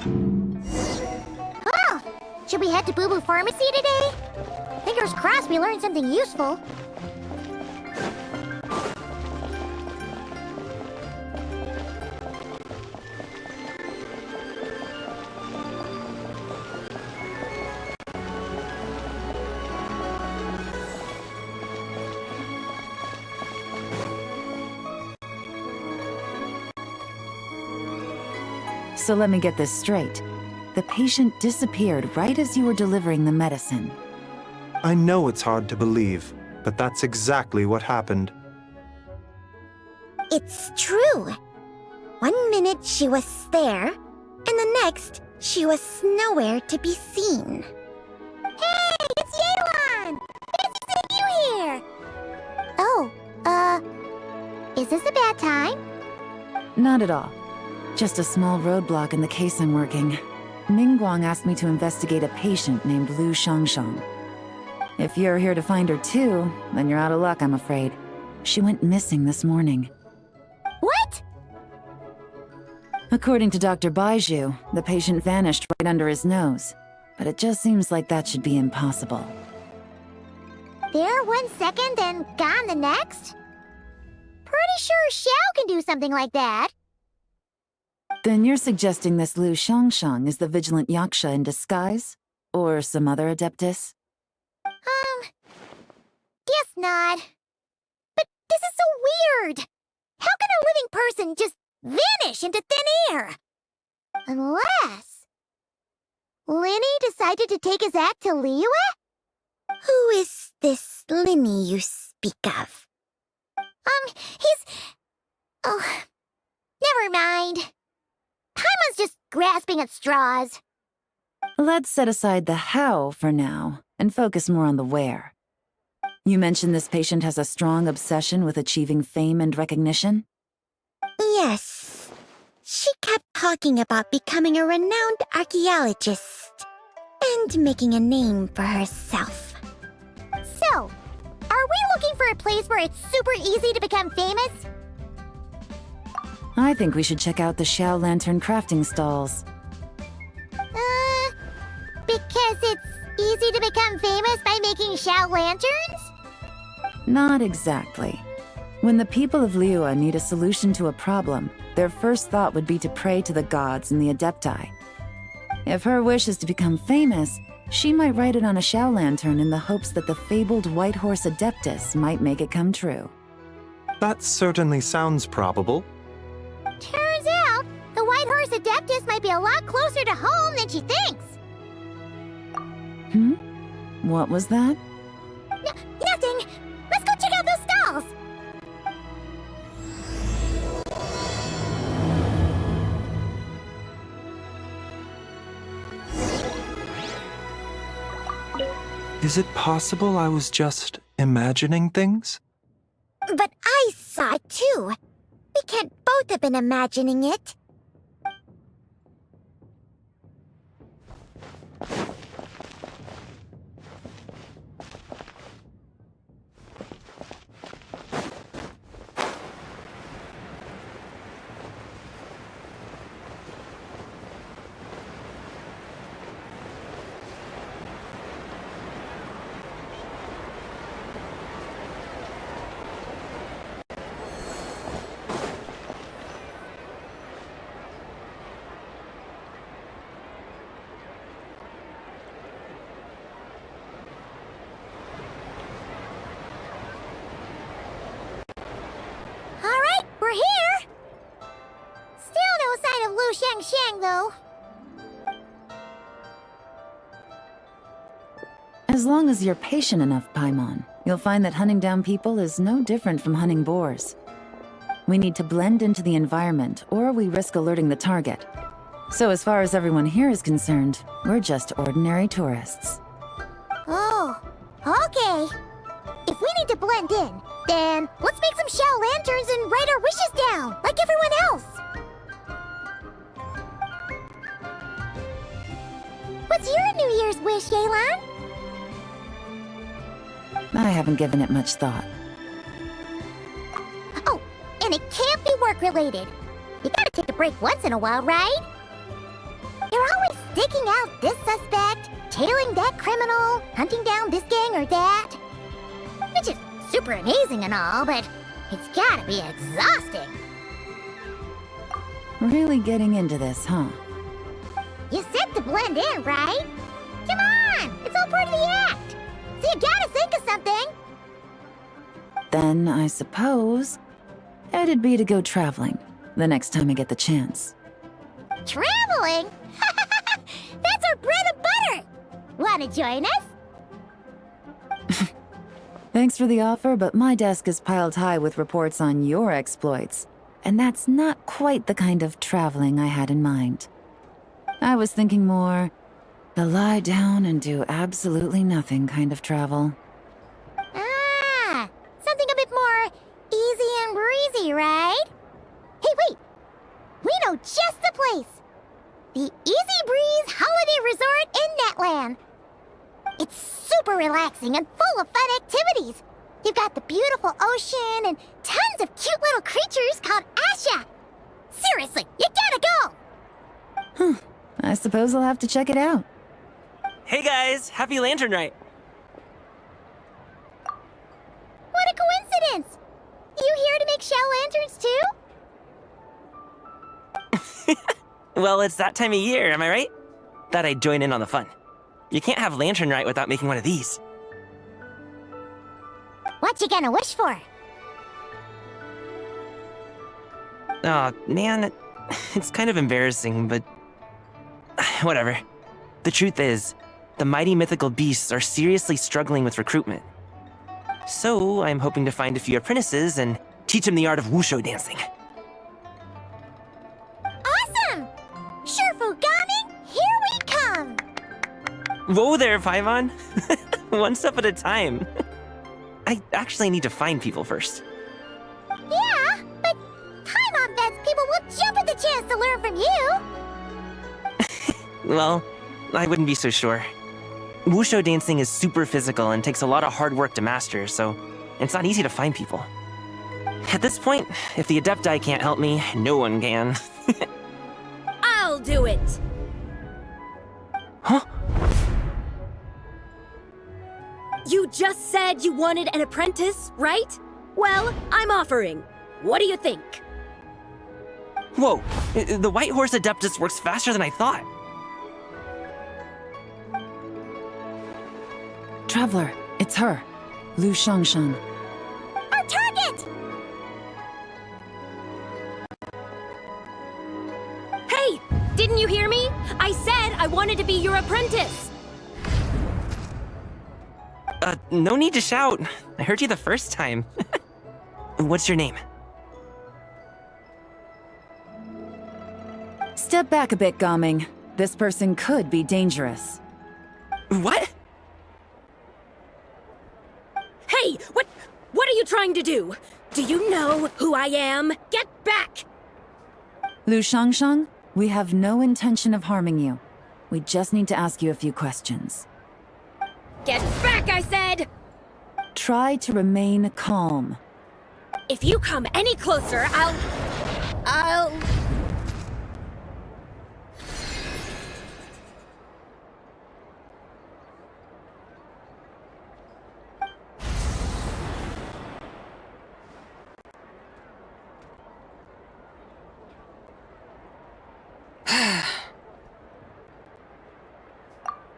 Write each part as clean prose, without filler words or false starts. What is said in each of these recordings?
Oh! Should we head to Boo Boo Pharmacy today? Fingers crossed we learned something useful. So let me get this straight. The patient disappeared right as you were delivering the medicine. I know it's hard to believe, but that's exactly what happened. It's true. 1 minute she was there, and the next she was nowhere to be seen. Hey, it's Yelan! Nice to see you here! Oh, is this a bad time? Not at all. Just a small roadblock in the case I'm working. Mingguang asked me to investigate a patient named Lu Shangshang. If you're here to find her too, then you're out of luck, I'm afraid. She went missing this morning. What? According to Dr. Baiju, the patient vanished right under his nose. But it just seems like that should be impossible. There 1 second and gone the next? Pretty sure Xiao can do something like that. Then you're suggesting this Lu Shangshang is the vigilant Yaksha in disguise? Or some other adeptus? Guess not. But this is so weird. How can a living person just vanish into thin air? Unless Linny decided to take his act to Liyue? Who is this Linny you speak of? He's... Oh, never mind. Paimon's just grasping at straws. Let's set aside the how for now, and focus more on the where. You mentioned this patient has a strong obsession with achieving fame and recognition? Yes. She kept talking about becoming a renowned archaeologist and making a name for herself. So, are we looking for a place where it's super easy to become famous? I think we should check out the Xiao Lantern crafting stalls. Because it's easy to become famous by making Xiao lanterns? Not exactly. When the people of Liyue need a solution to a problem, their first thought would be to pray to the gods and the Adepti. If her wish is to become famous, she might write it on a Xiao lantern in the hopes that the fabled White Horse Adeptus might make it come true. That certainly sounds probable. Turns out, the White Horse Adeptus might be a lot closer to home than she thinks. What was that? Nothing! Let's go check out those stalls! Is it possible I was just imagining things? But I saw it too. We can't both have been imagining it. We're here! Still no sign of Lu Shangshang, though. As long as you're patient enough, Paimon, you'll find that hunting down people is no different from hunting boars. We need to blend into the environment, or we risk alerting the target. So as far as everyone here is concerned, we're just ordinary tourists. Oh, okay. If we need to blend in, then let's make some Xiao lanterns and write our wishes down, like everyone else. What's your New Year's wish, Yelan? I haven't given it much thought. Oh, and it can't be work-related. You gotta take a break once in a while, right? It They're always digging out this suspect, tailing that criminal, hunting down this gang or that. Which is super amazing and all, but it's gotta be exhausting. Really getting into this, huh? You said to blend in, right? Come on! It's all part of the act! So you gotta think of something! Then I suppose it'd be to go traveling the next time I get the chance. Traveling? That's our bread and butter! Wanna join us? Thanks for the offer, but my desk is piled high with reports on your exploits. And that's not quite the kind of traveling I had in mind. I was thinking more the lie down and do absolutely nothing kind of travel. Ah, something a bit more easy and breezy, right? Hey, wait! We know just the place! The Easy Breeze Holiday Resort in Netland. It's super relaxing and full of fun activities. You've got the beautiful ocean and tons of cute little creatures called Asha. Seriously, you gotta go! I suppose I'll have to check it out. Hey guys, happy Lanternlit! What a coincidence! You here to make shell lanterns too? Well, it's that time of year, am I right? Thought I'd join in on the fun. You can't have Lanternlit without making one of these. What you gonna wish for? Aw, man, it's kind of embarrassing, but whatever. The truth is, the mighty mythical beasts are seriously struggling with recruitment. So, I'm hoping to find a few apprentices and teach them the art of wushu dancing. Awesome! Shurfugami, here we come! Whoa there, Paimon! One step at a time. I actually need to find people first. Yeah, but Paimon bets people will jump at the chance to learn from you! Well, I wouldn't be so sure. Wushu dancing is super physical and takes a lot of hard work to master, so it's not easy to find people. At this point, if the Adepti can't help me, no one can. I'll do it! Huh? You just said you wanted an apprentice, right? Well, I'm offering. What do you think? Whoa, the White Horse Adeptus works faster than I thought. Traveler, it's her, Lu Shangshan. Our target! Hey! Didn't you hear me? I said I wanted to be your apprentice! No need to shout. I heard you the first time. What's your name? Step back a bit, Gaming. This person could be dangerous. What? Hey! What are you trying to do? Do you know who I am? Get back! Lu Shangshang, we have no intention of harming you. We just need to ask you a few questions. Get back, I said! Try to remain calm. If you come any closer, I'll...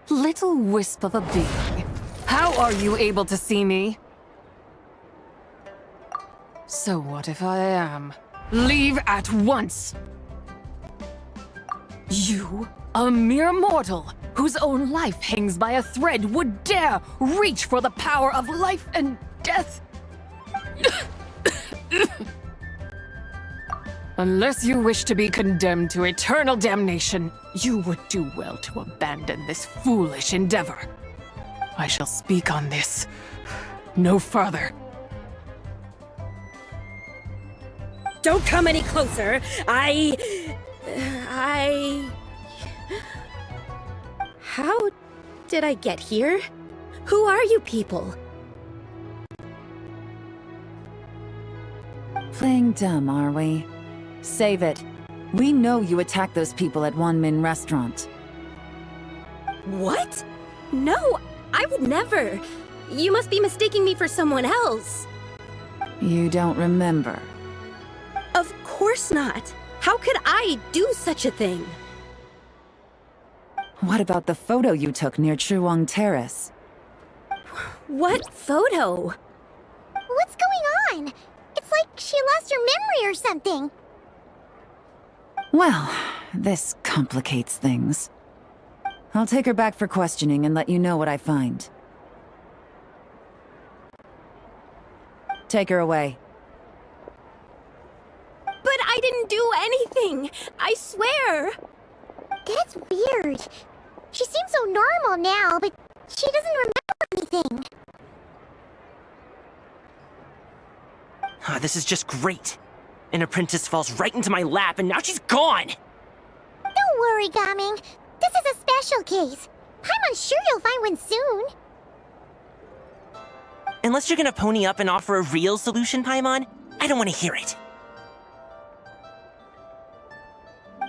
Little wisp of a being. How are you able to see me? So what if I am? Leave at once! You, a mere mortal, whose own life hangs by a thread, would dare reach for the power of life and death? Unless you wish to be condemned to eternal damnation, you would do well to abandon this foolish endeavor. I shall speak on this no further. Don't come any closer. How did I get here? Who are you people? Playing dumb, are we? Save it. We know you attacked those people at Wanmin Restaurant. What? No, I would never. You must be mistaking me for someone else. You don't remember. Of course not. How could I do such a thing? What about the photo you took near Chuang Terrace? What photo? What's going on? It's like she lost her memory or something. Well, this complicates things. I'll take her back for questioning and let you know what I find. Take her away. But I didn't do anything! I swear! That's weird. She seems so normal now, but she doesn't remember anything. This is just great. An apprentice falls right into my lap and now she's gone! Don't worry, Gaming. This is a special case. I'm sure you'll find one soon. Unless you're gonna pony up and offer a real solution, Paimon, I don't want to hear it.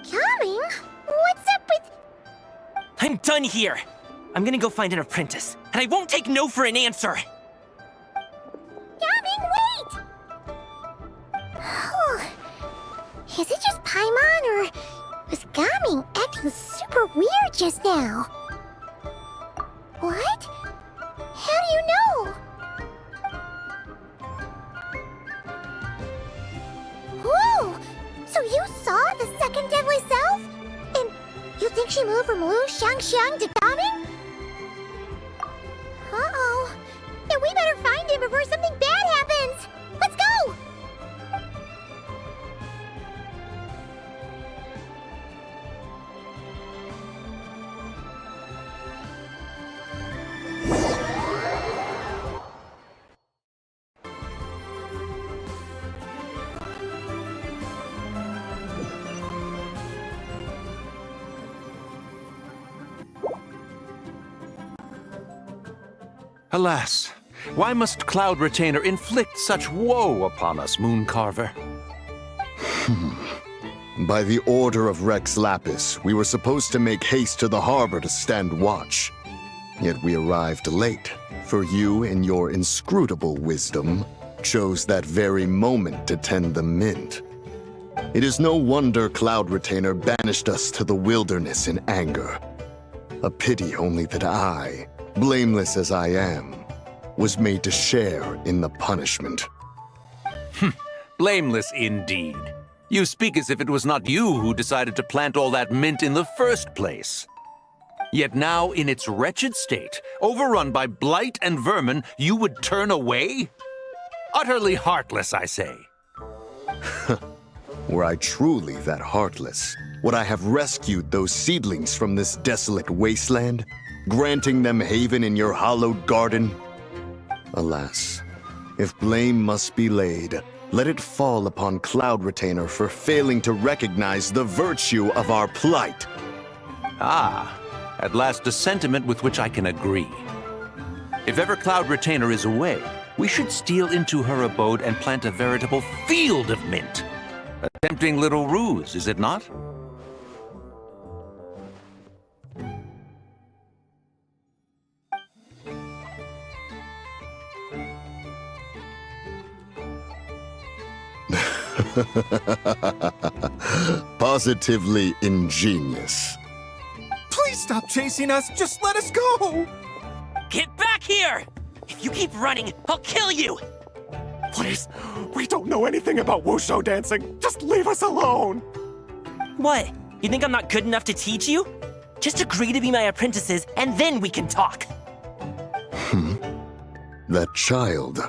Gaming? What's up with... I'm done here! I'm gonna go find an apprentice, and I won't take no for an answer! Gaming, wait! Is it just Paimon, or was Gaming acting super weird just now? What? How do you know? Whoa! So you saw the second deadly self? And you think she moved from Lu Xiangxiang to Gaming? Uh-oh. Then we better find him before something bad happens! Let's go! Alas, why must Cloud Retainer inflict such woe upon us, Mooncarver? By the order of Rex Lapis, we were supposed to make haste to the harbor to stand watch. Yet we arrived late, for you, in your inscrutable wisdom, chose that very moment to tend the mint. It is no wonder Cloud Retainer banished us to the wilderness in anger. A pity only that I, blameless as I am, was made to share in the punishment. Blameless indeed. You speak as if it was not you who decided to plant all that mint in the first place. Yet now, in its wretched state, overrun by blight and vermin, you would turn away? Utterly heartless, I say. Were I truly that heartless, would I have rescued those seedlings from this desolate wasteland, granting them haven in your hallowed garden? Alas, if blame must be laid, let it fall upon Cloud Retainer for failing to recognize the virtue of our plight. Ah, at last a sentiment with which I can agree. If ever Cloud Retainer is away, we should steal into her abode and plant a veritable field of mint. A tempting little ruse, is it not? Positively ingenious. Please stop chasing us! Just let us go! Get back here! If you keep running, I'll kill you! Please, we don't know anything about wushu dancing. Just leave us alone! What? You think I'm not good enough to teach you? Just agree to be my apprentices, and then we can talk! That child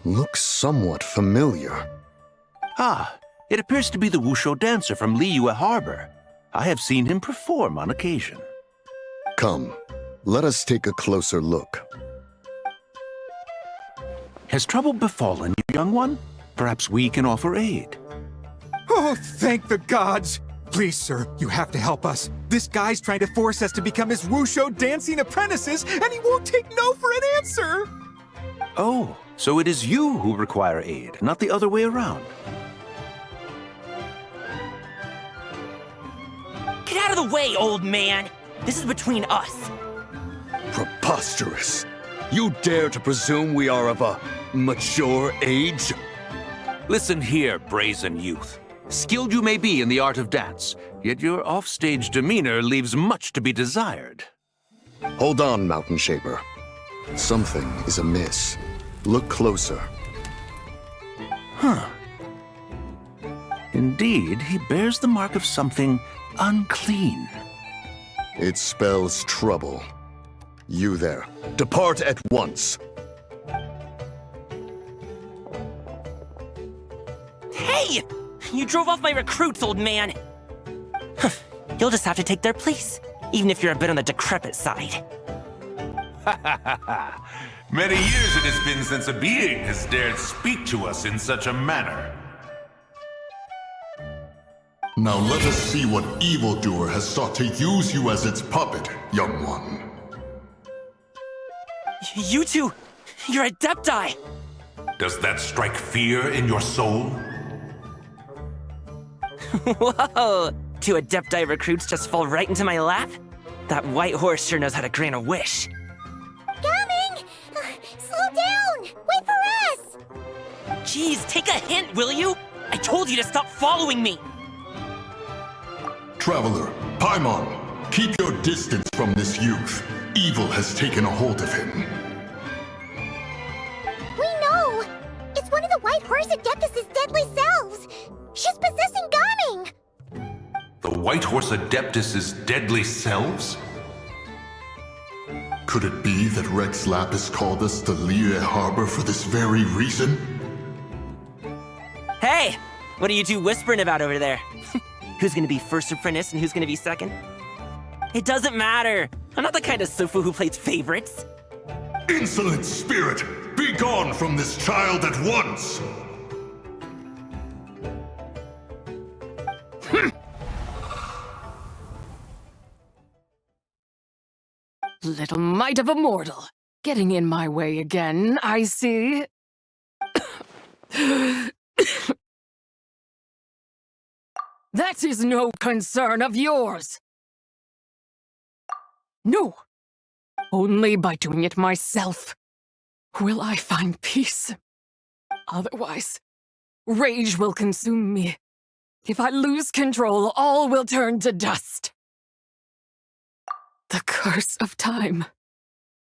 looks somewhat familiar. Ah, it appears to be the Wushu dancer from Liyue Harbor. I have seen him perform on occasion. Come, let us take a closer look. Has trouble befallen you, young one? Perhaps we can offer aid. Oh, thank the gods! Please, sir, you have to help us. This guy's trying to force us to become his wushu dancing apprentices, and he won't take no for an answer! Oh, so it is you who require aid, not the other way around. Get out of the way, old man! This is between us. Preposterous. You dare to presume we are of a mature age? Listen here, brazen youth. Skilled you may be in the art of dance, yet your offstage demeanor leaves much to be desired. Hold on, Mountain Shaper. Something is amiss. Look closer. Huh. Indeed, he bears the mark of something unclean. It spells trouble. You there, depart at once. Hey! You drove off my recruits, old man! You'll just have to take their place, even if you're a bit on the decrepit side. Many years it has been since a being has dared speak to us in such a manner. Now let us see what evildoer has sought to use you as its puppet, young one. You two, you're Adepti! Does that strike fear in your soul? Whoa! Two Adepti recruits just fall right into my lap? That white horse sure knows how to grant a wish. Coming! Slow down! Wait for us! Jeez, take a hint, will you? I told you to stop following me! Traveler, Paimon, keep your distance from this youth. Evil has taken a hold of him. We know! It's one of the White Horse Adeptus' deadly selves! She's possessing Gaming! The White Horse Adeptus' deadly selves? Could it be that Rex Lapis called us to Liyue Harbor for this very reason? Hey! What are you two whispering about over there? Who's gonna be first apprentice and who's gonna be second? It doesn't matter! I'm not the kind of Sufu who plays favorites. Insolent spirit! Be gone from this child at once! Little mite of a mortal. Getting in my way again, I see. That is no concern of yours. No. Only by doing it myself will I find peace. Otherwise, rage will consume me. If I lose control, all will turn to dust. The curse of time.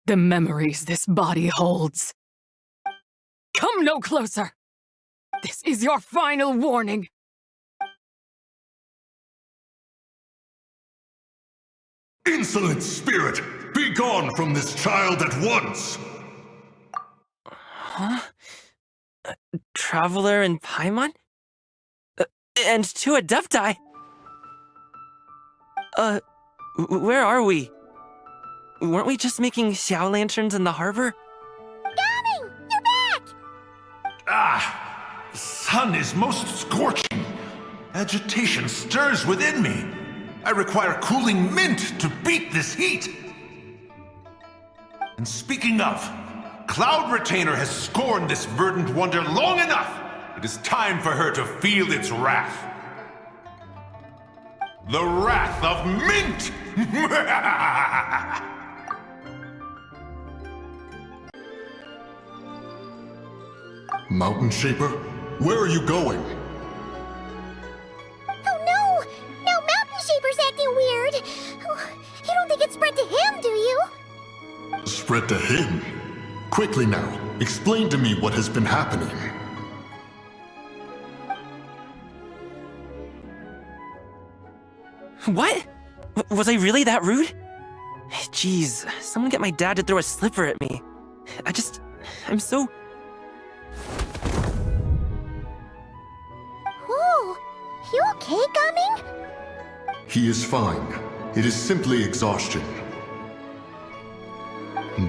The memories this body holds. Come no closer! This is your final warning. Insolent spirit! Be gone from this child at once! Huh? Traveler and Paimon? And two Adepti? Where are we? Weren't we just making Xiao lanterns in the harbor? Gaming! You're back! Ah! The sun is most scorching. Agitation stirs within me. I require cooling mint to beat this heat. And speaking of, Cloud Retainer has scorned this verdant wonder long enough. It is time for her to feel its wrath. The wrath of mint! Mountain Shaper, where are you going? Oh no! Now Mountain Shaper's acting weird! Oh, you don't think it's spread to him, do you? Spread to him? Quickly now, explain to me what has been happening. What? Was I really that rude? Jeez, someone get my dad to throw a slipper at me. I'm so... Oh, you okay, Gaming? He is fine. It is simply exhaustion.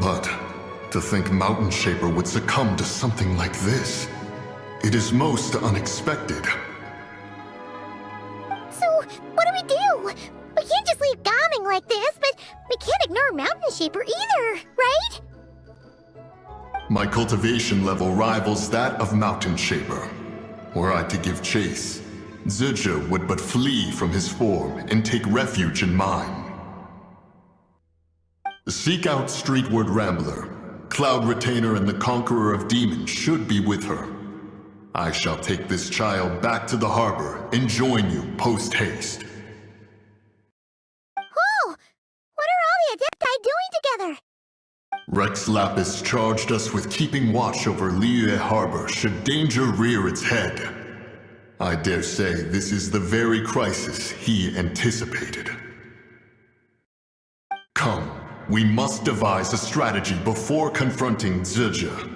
But to think Mountain Shaper would succumb to something like this, it is most unexpected. So, what do we do? We can't just leave Gaming like this, but we can't ignore Mountain Shaper either, right? My cultivation level rivals that of Mountain Shaper. Were I to give chase, Zildjian would but flee from his form and take refuge in mine. Seek out Streetward Rambler. Cloud Retainer and the Conqueror of Demons should be with her. I shall take this child back to the harbor and join you post-haste. Whoa! What are all the Adepti doing together? Rex Lapis charged us with keeping watch over Liyue Harbor should danger rear its head. I dare say this is the very crisis he anticipated. Come, we must devise a strategy before confronting Zildjian.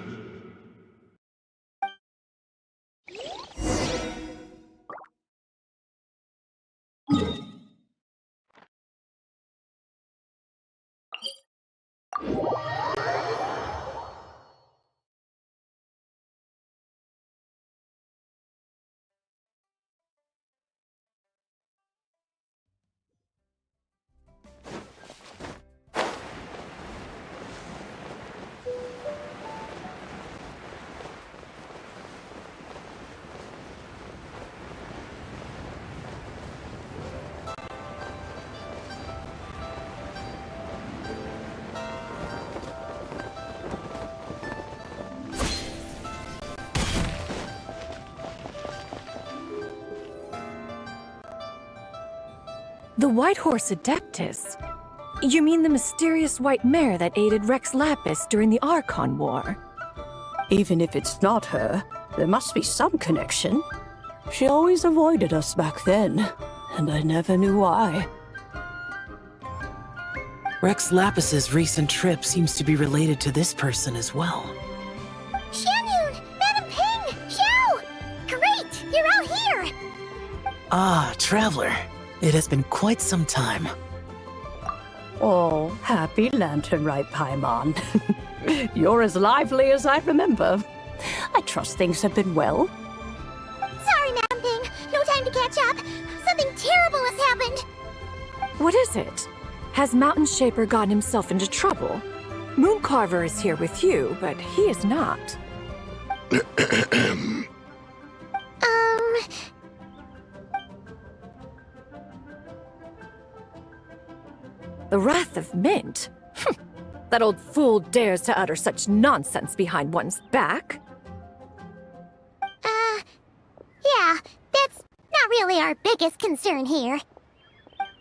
The White Horse Adeptus? You mean the mysterious white mare that aided Rex Lapis during the Archon War? Even if it's not her, there must be some connection. She always avoided us back then, and I never knew why. Rex Lapis's recent trip seems to be related to this person as well. Xianyun! Madam Ping! Xiao! Great! You're out here! Ah, Traveler. It has been quite some time. Oh, happy Lanternlit, Paimon. You're as lively as I remember. I trust things have been well. Sorry, Madam Ping. No time to catch up. Something terrible has happened. What is it? Has Mountain Shaper gotten himself into trouble? Mooncarver is here with you, but he is not. The Wrath of Mint? That old fool dares to utter such nonsense behind one's back. Yeah, that's not really our biggest concern here.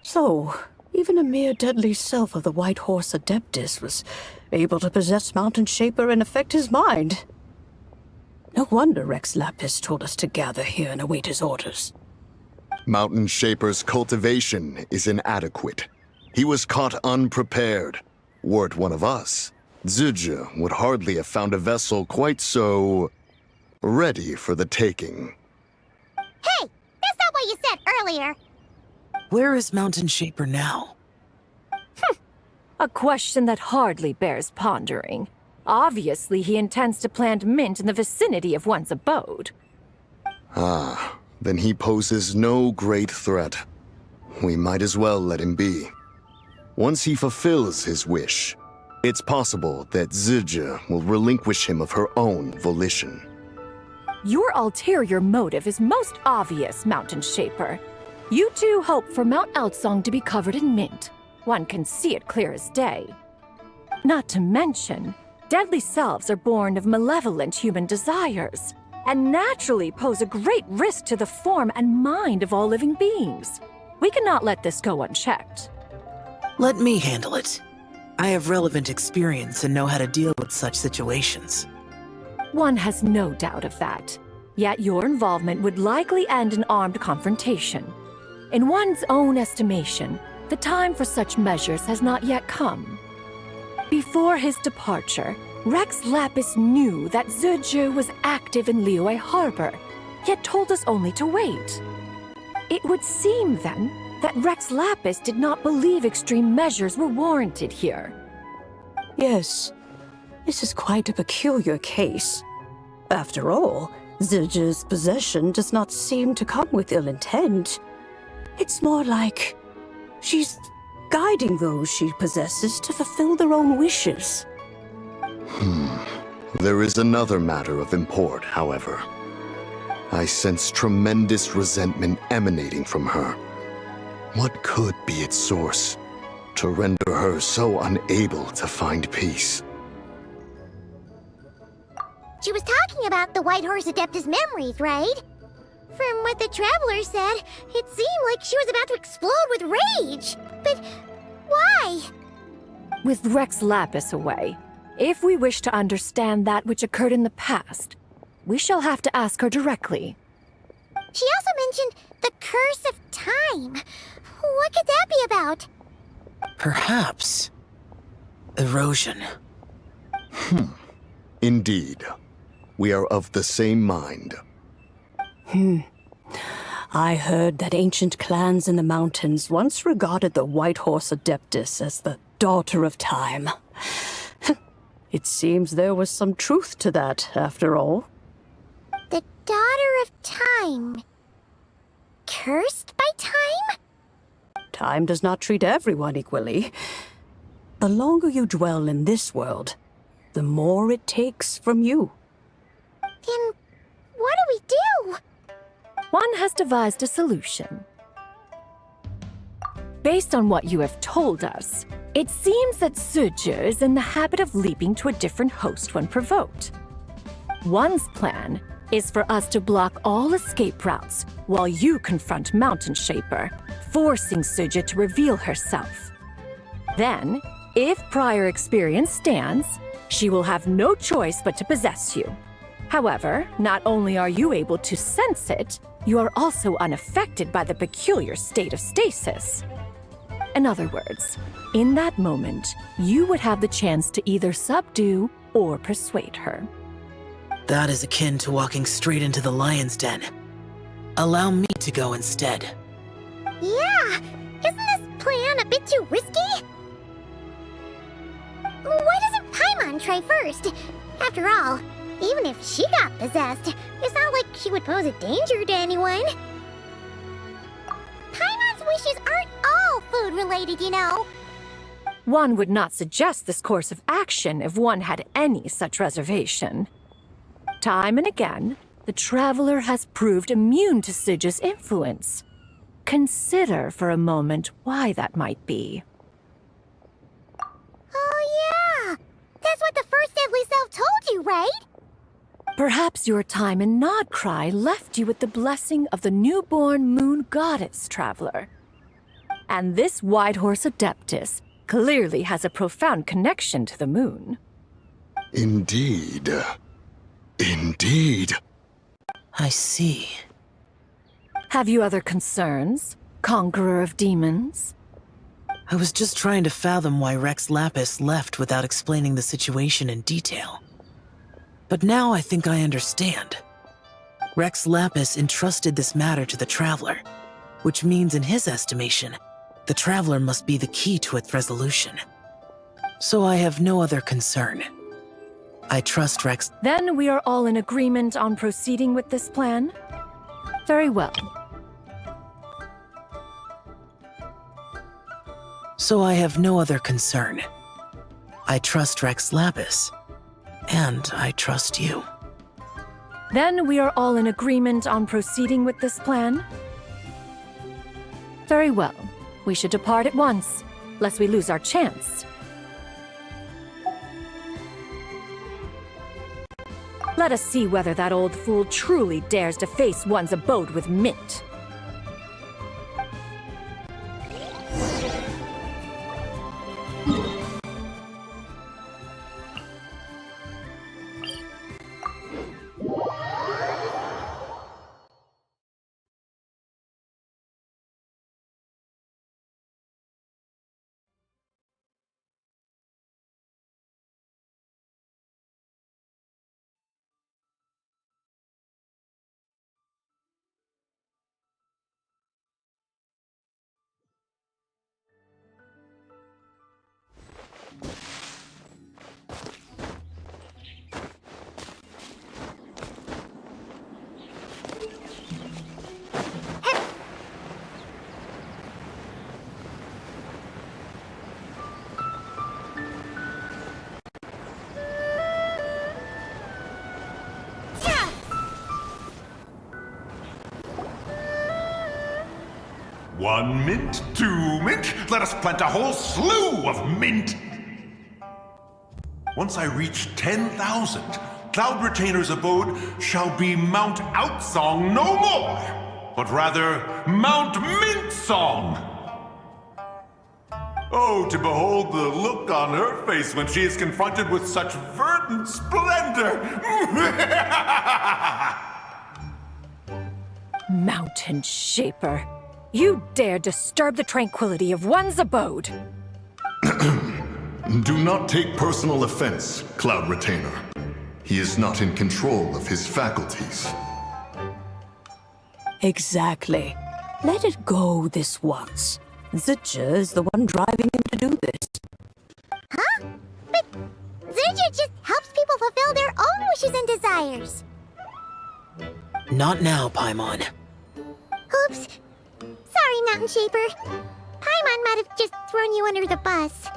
So, even a mere deadly self of the White Horse Adeptus was able to possess Mountain Shaper and affect his mind. No wonder Rex Lapis told us to gather here and await his orders. Mountain Shaper's cultivation is inadequate. He was caught unprepared. Were it one of us, Zildjian would hardly have found a vessel quite so ready for the taking. Hey, that's not what you said earlier. Where is Mountain Shaper now? A question that hardly bears pondering. Obviously, he intends to plant mint in the vicinity of one's abode. Ah, then he poses no great threat. We might as well let him be. Once he fulfills his wish, it's possible that Zildjian will relinquish him of her own volition. Your ulterior motive is most obvious, Mountain Shaper. You two hope for Mount Eltsong to be covered in mint. One can see it clear as day. Not to mention, deadly selves are born of malevolent human desires, and naturally pose a great risk to the form and mind of all living beings. We cannot let this go unchecked. Let me handle it. I have relevant experience and know how to deal with such situations. One has no doubt of that. Yet your involvement would likely end in armed confrontation. In one's own estimation, the time for such measures has not yet come. Before his departure, Rex Lapis knew that Zildjian was active in Liyue Harbor, yet told us only to wait. It would seem, then, that Rex Lapis did not believe extreme measures were warranted here. Yes, this is quite a peculiar case. After all, Zildjian's possession does not seem to come with ill intent. It's more like she's guiding those she possesses to fulfill their own wishes. There is another matter of import, however. I sense tremendous resentment emanating from her. What could be its source to render her so unable to find peace? She was talking about the White Horse Adeptus memories, right? From what the Traveler said, it seemed like she was about to explode with rage. But why? With Rex Lapis away, if we wish to understand that which occurred in the past, we shall have to ask her directly. She also mentioned the Curse of Time. What could that be about? Perhaps erosion. Indeed. We are of the same mind. I heard that ancient clans in the mountains once regarded the White Horse Adeptus as the daughter of time. It seems there was some truth to that, after all. The Daughter of Time. Cursed by time? Time does not treat everyone equally. The longer you dwell in this world, the more it takes from you. Then what do we do? One has devised a solution. Based on what you have told us, it seems that Suju is in the habit of leaping to a different host when provoked. One's plan is for us to block all escape routes while you confront Mountain Shaper, forcing Suju to reveal herself. Then, if prior experience stands, she will have no choice but to possess you. However, not only are you able to sense it, you are also unaffected by the peculiar state of stasis. In other words, in that moment, you would have the chance to either subdue or persuade her. That is akin to walking straight into the lion's den. Allow me to go instead. Yeah, isn't this plan a bit too risky? Why doesn't Paimon try first? After all, even if she got possessed, it's not like she would pose a danger to anyone. Paimon's wishes aren't all food-related, you know. One would not suggest this course of action if one had any such reservation. Time and again, the Traveler has proved immune to Suju's influence. Consider for a moment why that might be. Oh yeah, that's what the First Deadly Self told you, right? Perhaps your time in Nodcry left you with the blessing of the newborn moon goddess, Traveler. And this White Horse Adeptus clearly has a profound connection to the moon. Indeed. Indeed. I see. Have you other concerns, Conqueror of Demons? I was just trying to fathom why Rex Lapis left without explaining the situation in detail. But now I think I understand. Rex Lapis entrusted this matter to the Traveler, which means in his estimation, the Traveler must be the key to its resolution. So I have no other concern. I trust Rex. Then we are all in agreement on proceeding with this plan? Very well. So I have no other concern. I trust Rex Lapis. And I trust you. Then we are all in agreement on proceeding with this plan? Very well. We should depart at once, lest we lose our chance. Let us see whether that old fool truly dares to face one's abode with Mint. 1 mint, 2 mint. Let us plant a whole slew of mint. Once I reach 10,000, Cloud Retainer's abode shall be Mount Outsong no more, but rather Mount Mint Song. Oh, to behold the look on her face when she is confronted with such verdant splendor! Mountain Shaper, you dare disturb the tranquility of one's abode. Do not take personal offense, Cloud Retainer. He is not in control of his faculties. Exactly. Let it go this once. Zidja is the one driving him to do this. Huh? But Zidja just helps people fulfill their own wishes and desires. Not now, Paimon. Oops. Sorry, Mountain Shaper. Paimon might have just thrown you under the bus.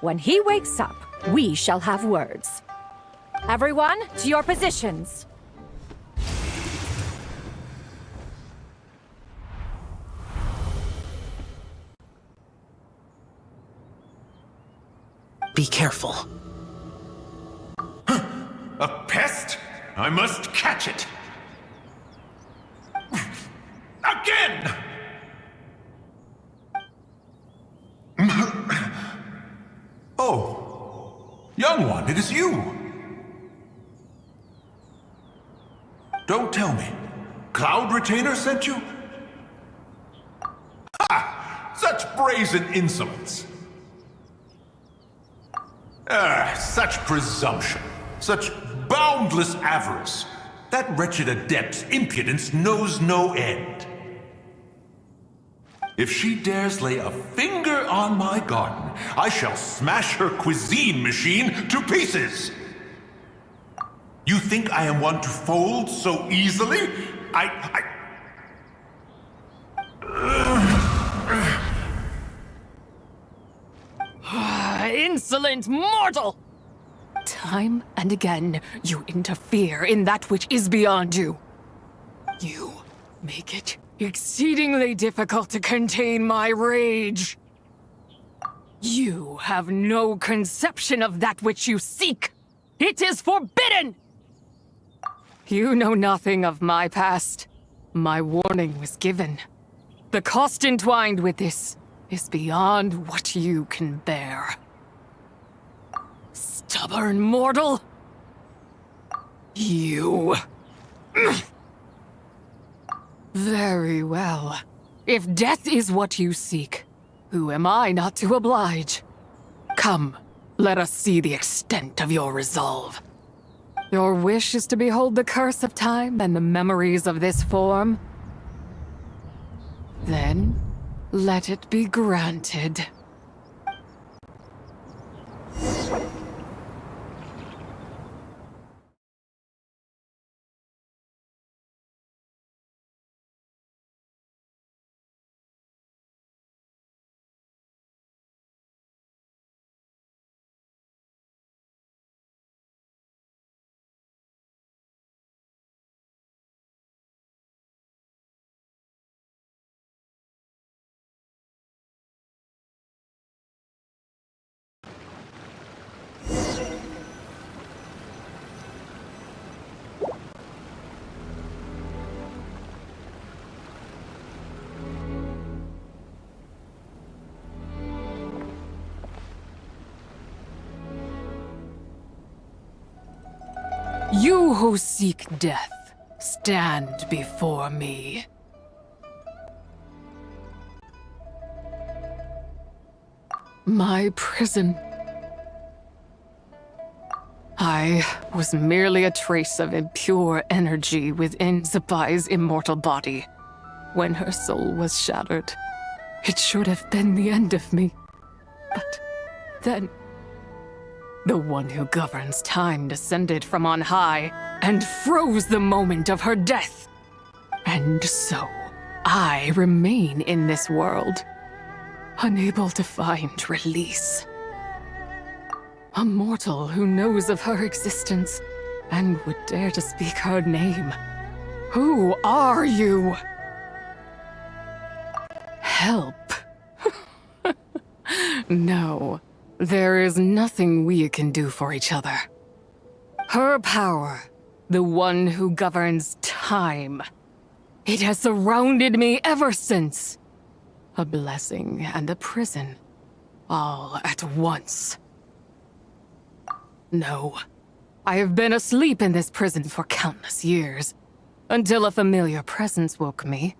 When he wakes up, we shall have words. Everyone, to your positions. Be careful. A pest? I must catch it. Again! Oh, young one, it is you. Don't tell me. Cloud Retainer sent you? Ha! Such brazen insolence. Such presumption. Such boundless avarice. That wretched adept's impudence knows no end. If she dares lay a finger on my garden, I shall smash her cuisine machine to pieces! You think I am one to fold so easily? Insolent mortal! Time and again, you interfere in that which is beyond you. You make it exceedingly difficult to contain my rage. You have no conception of that which you seek. It is forbidden! You know nothing of my past. My warning was given. The cost entwined with this is beyond what you can bear. Stubborn mortal! You... Very well. If death is what you seek, who am I not to oblige? Come, let us see the extent of your resolve. Your wish is to behold the curse of time and the memories of this form? Then, let it be granted. You who seek death, stand before me. My prison. I was merely a trace of impure energy within Zapai's immortal body. When her soul was shattered, it should have been the end of me. But then, the one who governs time descended from on high and froze the moment of her death. And so, I remain in this world, unable to find release. A mortal who knows of her existence and would dare to speak her name. Who are you? Help? No, there is nothing we can do for each other. Her power, the one who governs time, it has surrounded me ever since. A blessing and a prison, all at once. No, I have been asleep in this prison for countless years, until a familiar presence woke me.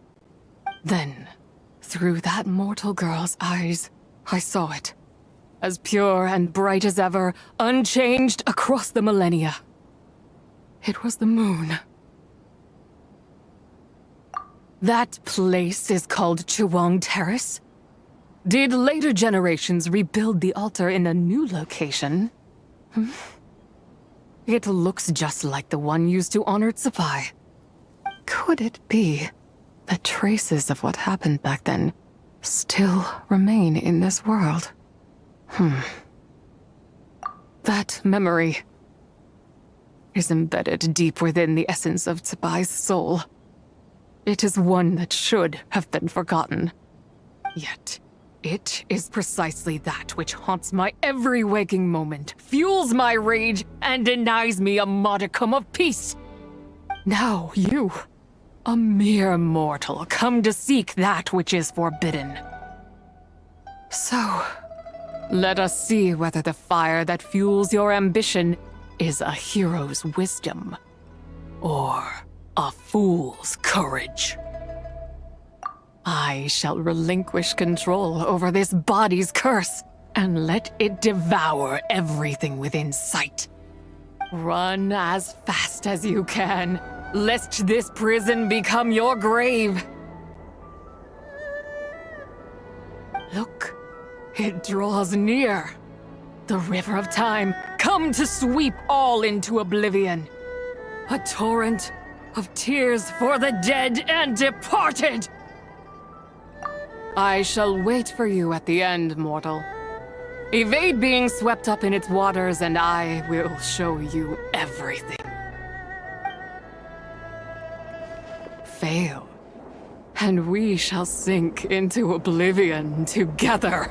Then, through that mortal girl's eyes, I saw it. As pure and bright as ever, unchanged across the millennia. It was the moon. That place is called Chuang Terrace. Did later generations rebuild the altar in a new location? It looks just like the one used to honor Tsupai. Could it be that traces of what happened back then still remain in this world? That memory is embedded deep within the essence of Tsubai's soul. It is one that should have been forgotten. Yet, it is precisely that which haunts my every waking moment, fuels my rage, and denies me a modicum of peace. Now you, a mere mortal, come to seek that which is forbidden. So, let us see whether the fire that fuels your ambition is a hero's wisdom, or a fool's courage. I shall relinquish control over this body's curse, and let it devour everything within sight. Run as fast as you can, lest this prison become your grave. Look, it draws near. The river of time, come to sweep all into oblivion. A torrent of tears for the dead and departed. I shall wait for you at the end, mortal. Evade being swept up in its waters, and I will show you everything. Fail, and we shall sink into oblivion together.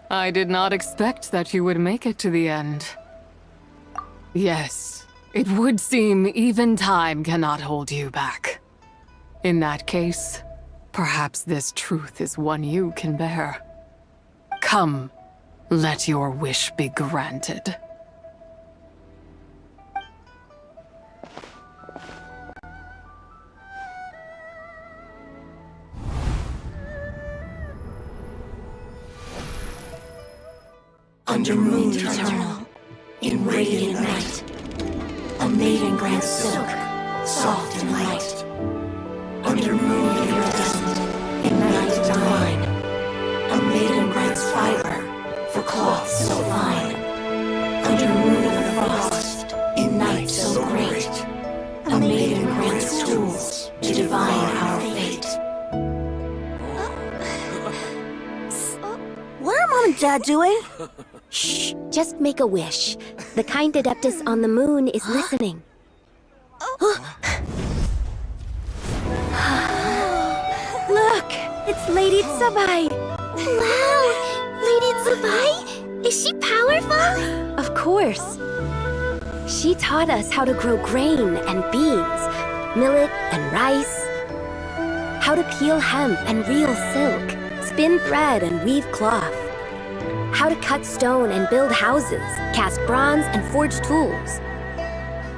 I did not expect that you would make it to the end. Yes, it would seem even time cannot hold you back. In that case, perhaps this truth is one you can bear. Come, let your wish be granted. Under moon eternal, in radiant night, a maiden grants silk, soft and light. Under moon iridescent, in night divine, a maiden grants fiber for cloth so fine. Under moon of frost, in night so great, a maiden grants tools to divine our fate. What are Mom and Dad doing? Shh, just make a wish. The kind Adeptus on the moon is listening. Look, it's Lady Tsubai. Wow! Lady Tsubai? Is she powerful? Of course. She taught us how to grow grain and beans, millet and rice, how to peel hemp and reel silk, spin thread and weave cloth, how to cut stone and build houses, cast bronze and forge tools.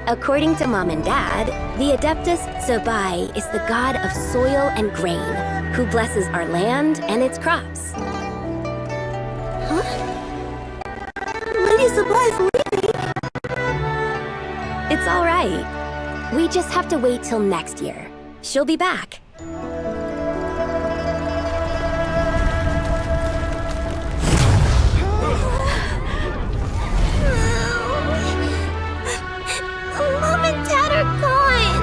According to Mom and Dad, the Adeptus Tsubai is the god of soil and grain, who blesses our land and its crops. Huh? Lady Tsubai's leaving! It's all right. We just have to wait till next year. She'll be back. Mom and Dad are gone!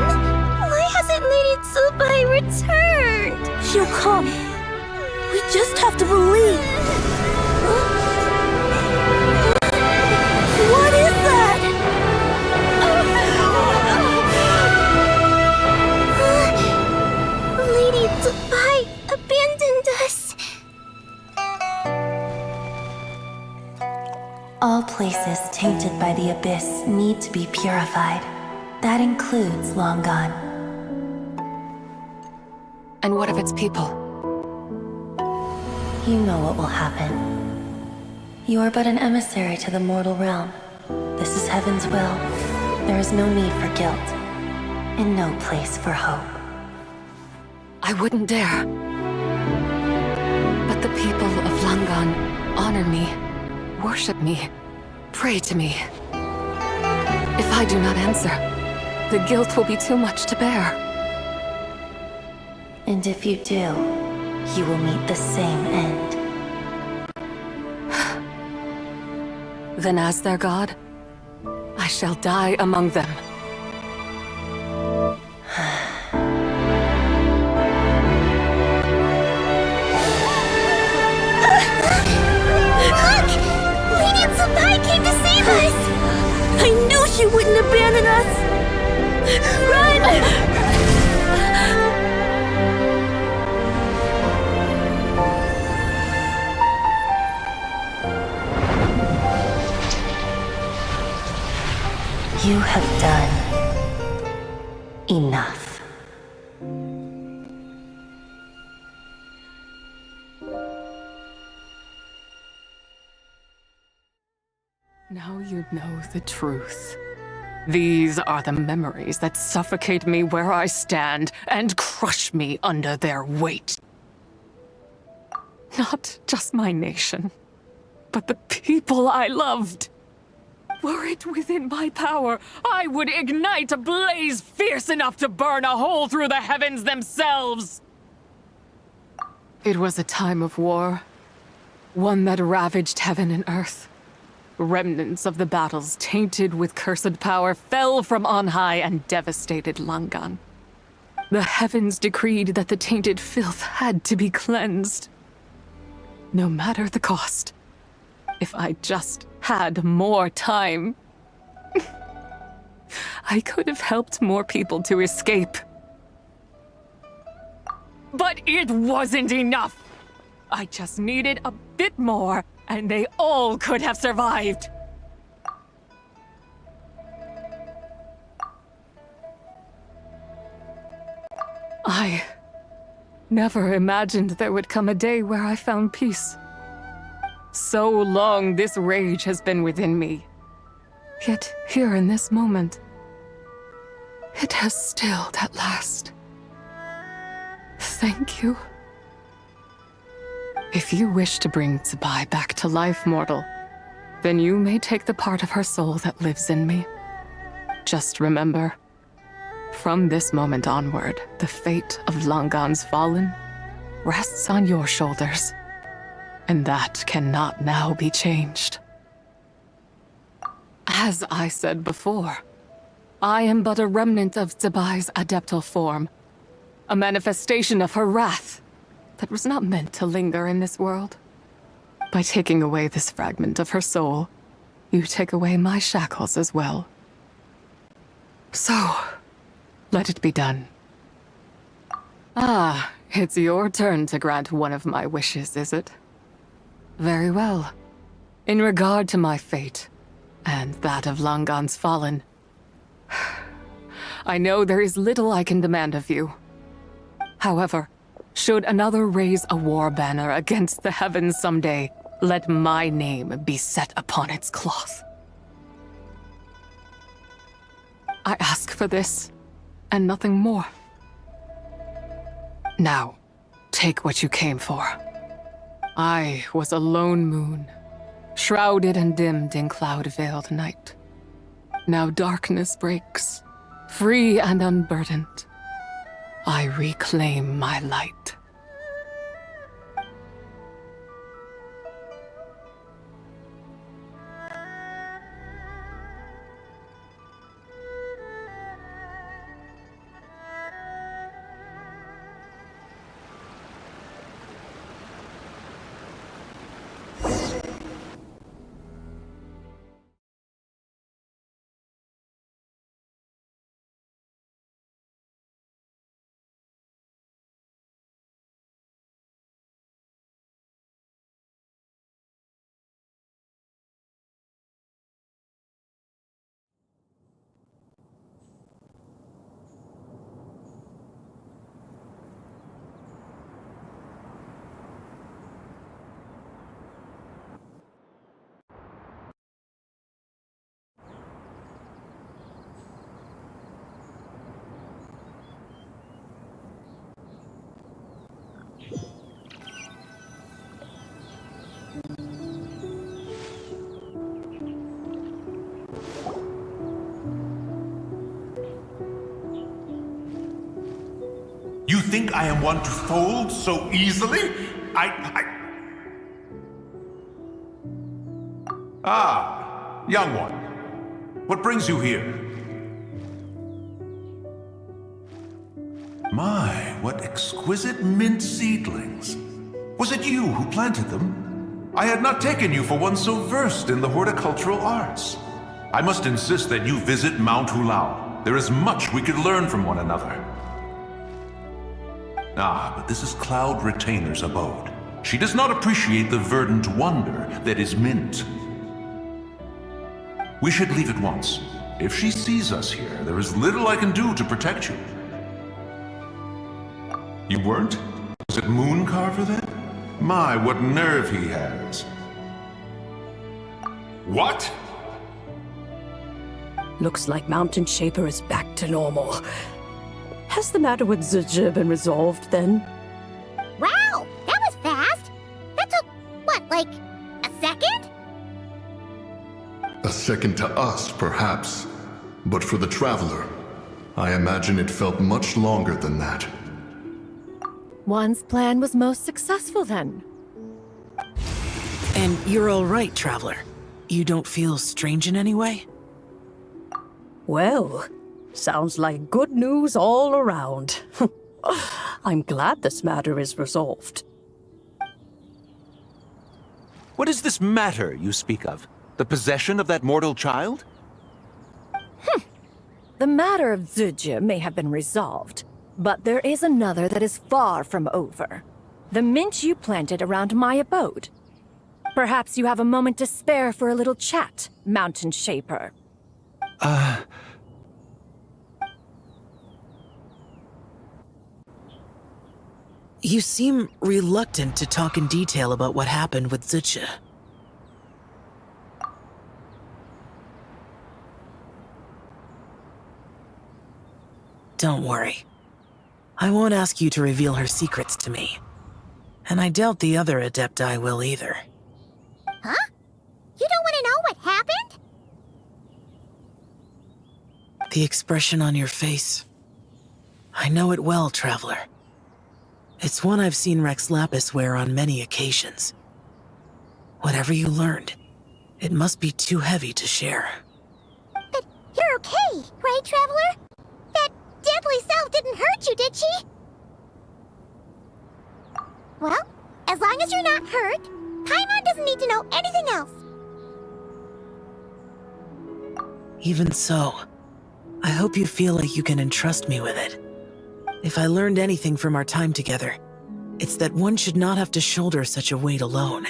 Why hasn't Lady Tsubai returned? She'll come. We just have to believe. What is that? Lady Tsubai abandoned us. All places tainted by the abyss need to be purified. That includes Long Gone. And what of its people? You know what will happen. You are but an emissary to the mortal realm. This is Heaven's will. There is no need for guilt, and no place for hope. I wouldn't dare. But the people of Langan honor me, worship me, pray to me. If I do not answer, the guilt will be too much to bear. And if you do, you will meet the same end. Then as their god, I shall die among them. Look! Lady Tsubai came to save us! I knew she wouldn't abandon us! Run! You have done enough. Now you know the truth. These are the memories that suffocate me where I stand and crush me under their weight. Not just my nation, but the people I loved. Were it within my power, I would ignite a blaze fierce enough to burn a hole through the heavens themselves. It was a time of war, one that ravaged heaven and earth. Remnants of the battles tainted with cursed power fell from on high and devastated Langan. The heavens decreed that the tainted filth had to be cleansed. No matter the cost. If I just had more time, I could have helped more people to escape. But it wasn't enough! I just needed a bit more, and they all could have survived. I never imagined there would come a day where I found peace. So long this rage has been within me. Yet here in this moment, it has stilled at last. Thank you. If you wish to bring Tsubai back to life, mortal, then you may take the part of her soul that lives in me. Just remember, from this moment onward, the fate of Langan's fallen rests on your shoulders. And that cannot now be changed. As I said before, I am but a remnant of Tsubai's adeptal form, a manifestation of her wrath that was not meant to linger in this world. By taking away this fragment of her soul, you take away my shackles as well. So, let it be done. Ah, it's your turn to grant one of my wishes, is it? Very well. In regard to my fate, and that of Langan's fallen, I know there is little I can demand of you. However, should another raise a war banner against the heavens someday, let my name be set upon its cloth. I ask for this, and nothing more. Now, take what you came for. I was a lone moon, shrouded and dimmed in cloud-veiled night. Now darkness breaks, free and unburdened. I reclaim my light. You think I am one to fold so easily? Ah, young one. What brings you here? My, what exquisite mint seedlings. Was it you who planted them? I had not taken you for one so versed in the horticultural arts. I must insist that you visit Mount Hulao. There is much we could learn from one another. Ah, but this is Cloud Retainer's abode. She does not appreciate the verdant wonder that is mint. We should leave at once. If she sees us here, there is little I can do to protect you. You weren't? Was it Mooncarver then? My, what nerve he has. What? Looks like Mountain Shaper is back to normal. Has the matter with Zizhi been resolved then? Wow, that was fast. That took, what, like, a second? A second to us, perhaps. But for the Traveler, I imagine it felt much longer than that. One's plan was most successful then. And you're all right, Traveler. You don't feel strange in any way? Well, sounds like good news all around. I'm glad this matter is resolved. What is this matter you speak of? The possession of that mortal child? The matter of Zizhi may have been resolved, but there is another that is far from over. The mint you planted around my abode. Perhaps you have a moment to spare for a little chat, Mountain Shaper. You seem reluctant to talk in detail about what happened with Zizhi. Don't worry. I won't ask you to reveal her secrets to me. And I doubt the other Adepti will either. Huh? You don't want to know what happened? The expression on your face. I know it well, Traveler. It's one I've seen Rex Lapis wear on many occasions. Whatever you learned, it must be too heavy to share. But you're okay, right, Traveler? That deadly self didn't hurt you, did she? Well, as long as you're not hurt, Paimon doesn't need to know anything else. Even so, I hope you feel like you can entrust me with it. If I learned anything from our time together, it's that one should not have to shoulder such a weight alone.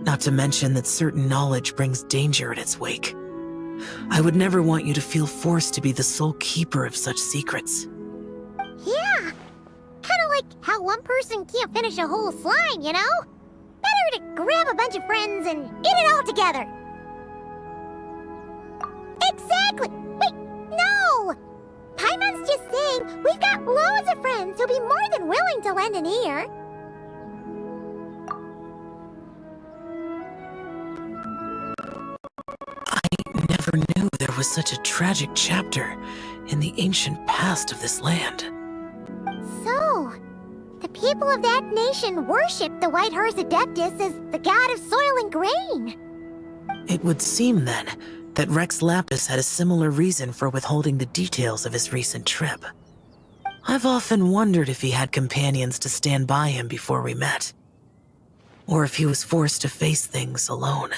Not to mention that certain knowledge brings danger in its wake. I would never want you to feel forced to be the sole keeper of such secrets. Yeah. Kinda like how one person can't finish a whole slime, you know? Better to grab a bunch of friends and eat it all together. Exactly! Wait, no! Paimon's just saying we've got loads of friends who'll be more than willing to lend an ear. I never knew there was such a tragic chapter in the ancient past of this land. So, the people of that nation worship the White Horse Adeptus as the god of soil and grain. It would seem, then, that Rex Lapis had a similar reason for withholding the details of his recent trip. I've often wondered if he had companions to stand by him before we met. Or if he was forced to face things alone.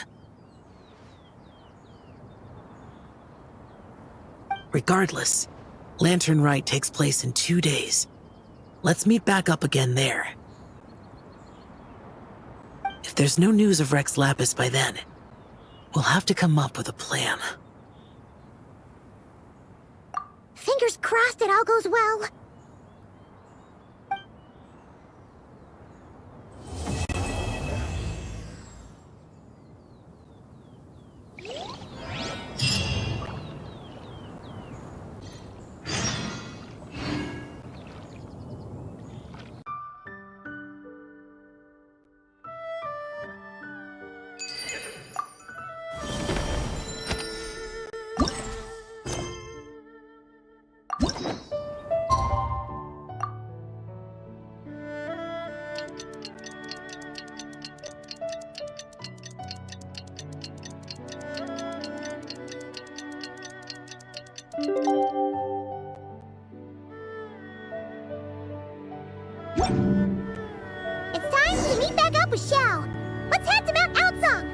Regardless, Lanternlit takes place in 2 days. Let's meet back up again there. If there's no news of Rex Lapis by then, we'll have to come up with a plan. Fingers crossed it all goes well. It's time to meet back up with Xiao. Let's head to Mount Outsong.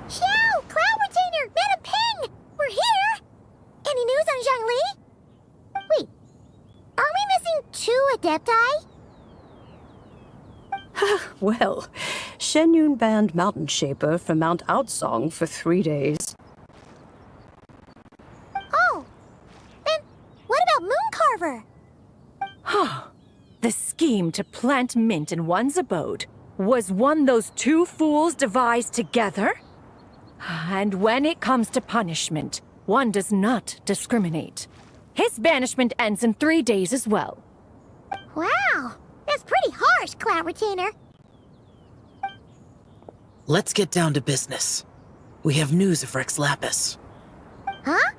Xiao! Cloud Retainer! Madam Ping! We're here! Any news on Zhongli? Wait, are we missing 2 Adepti? Well, Shenyun banned Mountain Shaper from Mount Outsong for 3 days. Oh, then what about Mooncarver? The scheme to plant mint in one's abode was one those 2 fools devised together? And when it comes to punishment, one does not discriminate. His banishment ends in 3 days as well. Wow, that's pretty harsh, Cloud Retainer. Let's get down to business. We have news of Rex Lapis. Huh?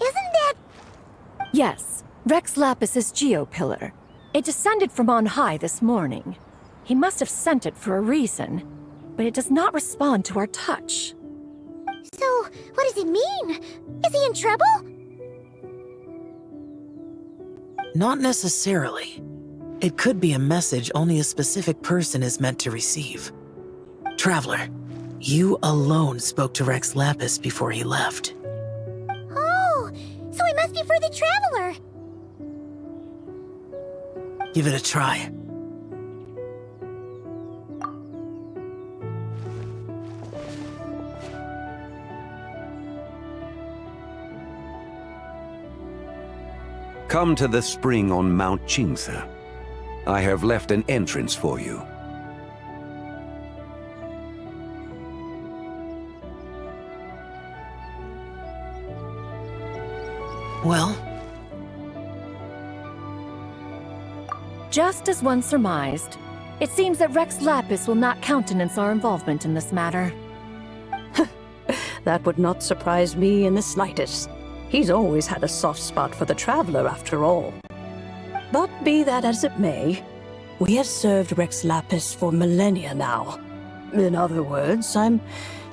Isn't that... Yes, Rex Lapis's Geopillar. It descended from on high this morning. He must have sent it for a reason, but it does not respond to our touch. So, what does it mean? Is he in trouble? Not necessarily. It could be a message only a specific person is meant to receive. Traveler, you alone spoke to Rex Lapis before he left. Oh, so it must be for the Traveler. Give it a try. Come to the spring on Mount Qingse. I have left an entrance for you. Well? Just as one surmised, it seems that Rex Lapis will not countenance our involvement in this matter. That would not surprise me in the slightest. He's always had a soft spot for the Traveler, after all. But be that as it may, we have served Rex Lapis for millennia now. In other words, I'm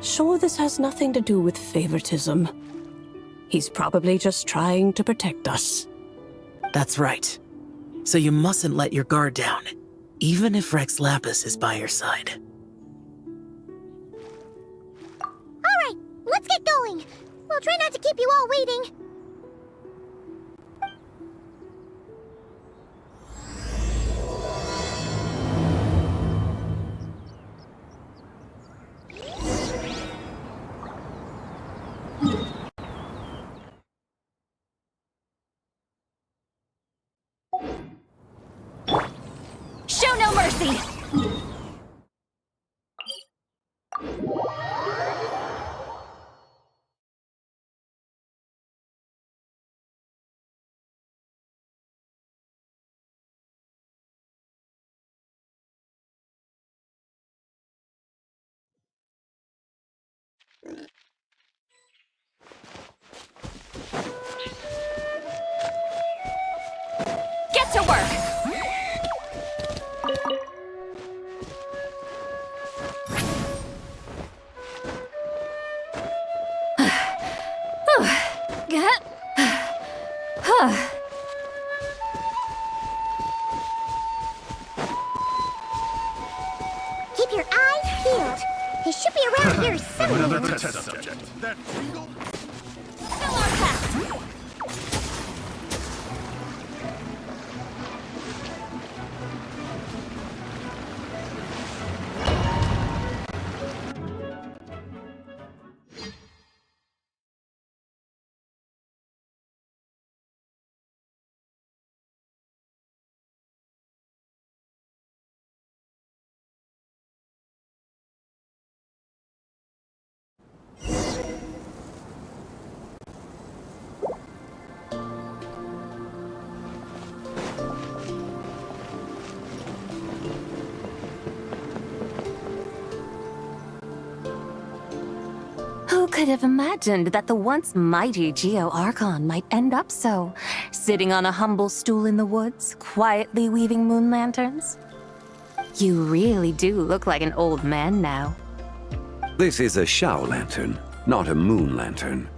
sure this has nothing to do with favoritism. He's probably just trying to protect us. That's right. So you mustn't let your guard down, even if Rex Lapis is by your side. Alright, let's get going. We'll try not to keep you all waiting. Show no mercy! Get to work! Keep your eyes peeled. He should be around here soon. Another test subject. That tingle. Fill our path. Who could have imagined that the once mighty Geo Archon might end up so, sitting on a humble stool in the woods, quietly weaving moon lanterns? You really do look like an old man now. This is a Shao lantern, not a moon lantern.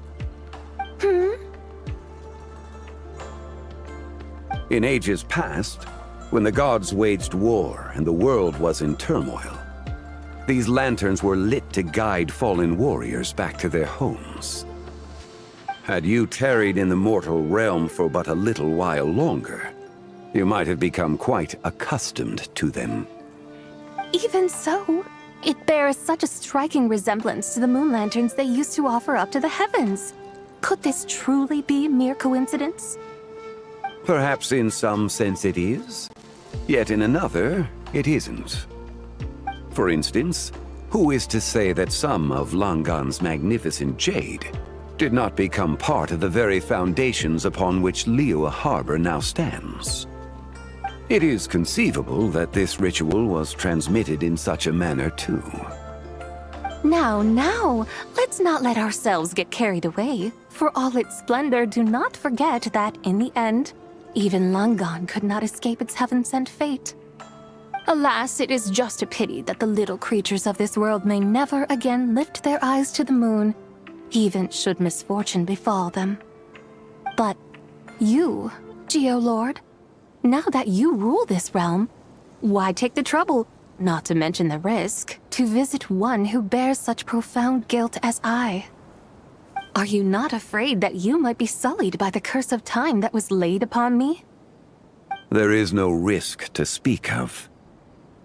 In ages past, when the gods waged war and the world was in turmoil, these lanterns were lit to guide fallen warriors back to their homes. Had you tarried in the mortal realm for but a little while longer, you might have become quite accustomed to them. Even so, it bears such a striking resemblance to the moon lanterns they used to offer up to the heavens. Could this truly be mere coincidence? Perhaps in some sense it is, yet in another, it isn't. For instance, who is to say that some of Langan's magnificent jade did not become part of the very foundations upon which Liyue Harbor now stands? It is conceivable that this ritual was transmitted in such a manner too. Now, let's not let ourselves get carried away. For all its splendor, do not forget that, in the end, even Langan could not escape its heaven-sent fate. Alas, it is just a pity that the little creatures of this world may never again lift their eyes to the moon, even should misfortune befall them. But you, Geolord, now that you rule this realm, why take the trouble, not to mention the risk, to visit one who bears such profound guilt as I? Are you not afraid that you might be sullied by the curse of time that was laid upon me? There is no risk to speak of.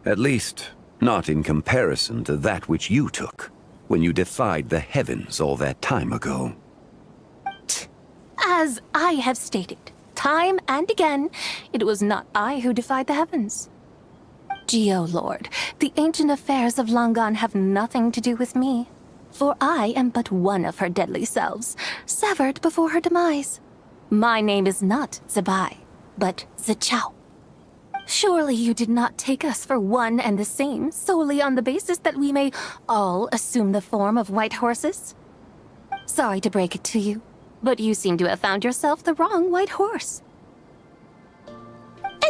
At least, not in comparison to that which you took when you defied the heavens all that time ago. As I have stated, time and again, it was not I who defied the heavens. Geolord, the ancient affairs of Langan have nothing to do with me, for I am but one of her deadly selves, severed before her demise. My name is not Zabai, but Zichao. Surely you did not take us for one and the same, solely on the basis that we may all assume the form of white horses? Sorry to break it to you, but you seem to have found yourself the wrong white horse.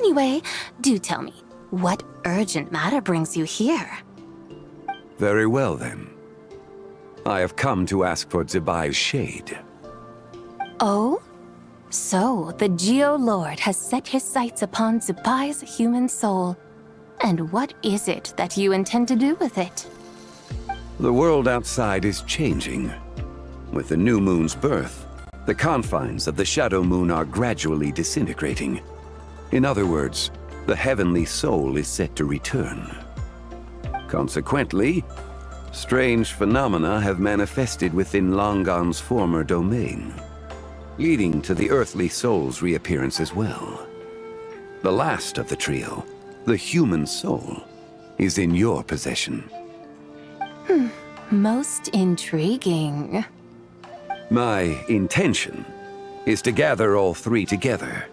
Anyway, do tell me, what urgent matter brings you here? Very well, then. I have come to ask for Zebai's shade. Oh? So, the Geo-Lord has set his sights upon Zebai's human soul. And what is it that you intend to do with it? The world outside is changing. With the new moon's birth, the confines of the Shadow Moon are gradually disintegrating. In other words, the heavenly soul is set to return. Consequently, strange phenomena have manifested within Langan's former domain, leading to the earthly soul's reappearance as well. The last of the trio, the human soul, is in your possession. Most intriguing. My intention is to gather all three together,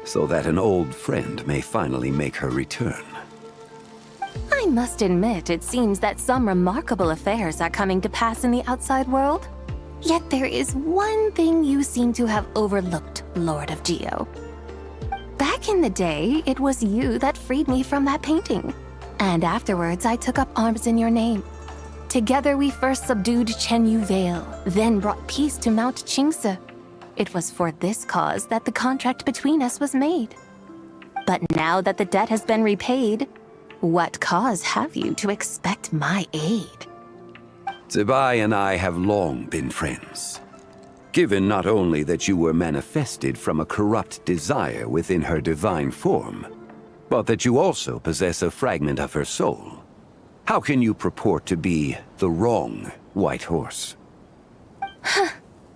so that an old friend may finally make her return. I must admit, it seems that some remarkable affairs are coming to pass in the outside world. Yet there is one thing you seem to have overlooked, Lord of Geo. Back in the day, it was you that freed me from that painting. And afterwards, I took up arms in your name. Together we first subdued Chenyu Vale, then brought peace to Mount Qingse. It was for this cause that the contract between us was made. But now that the debt has been repaid, what cause have you to expect my aid? Zebai and I have long been friends. Given not only that you were manifested from a corrupt desire within her divine form, but that you also possess a fragment of her soul, how can you purport to be the wrong White Horse?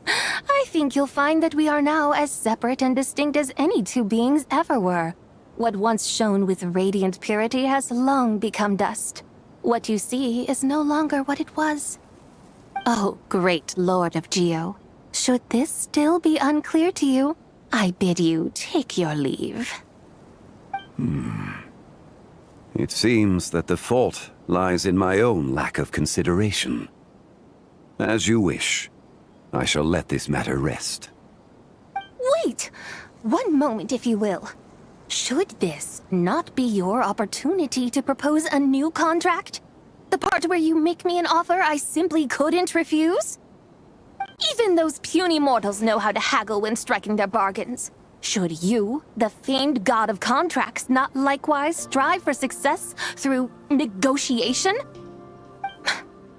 I think you'll find that we are now as separate and distinct as any two beings ever were. What once shone with radiant purity has long become dust. What you see is no longer what it was. Oh, great Lord of Geo. Should this still be unclear to you, I bid you take your leave. It seems that the fault lies in my own lack of consideration. As you wish. I shall let this matter rest. Wait! One moment, if you will. Should this not be your opportunity to propose a new contract? The part where you make me an offer I simply couldn't refuse? Even those puny mortals know how to haggle when striking their bargains. Should you, the famed god of contracts, not likewise strive for success through negotiation?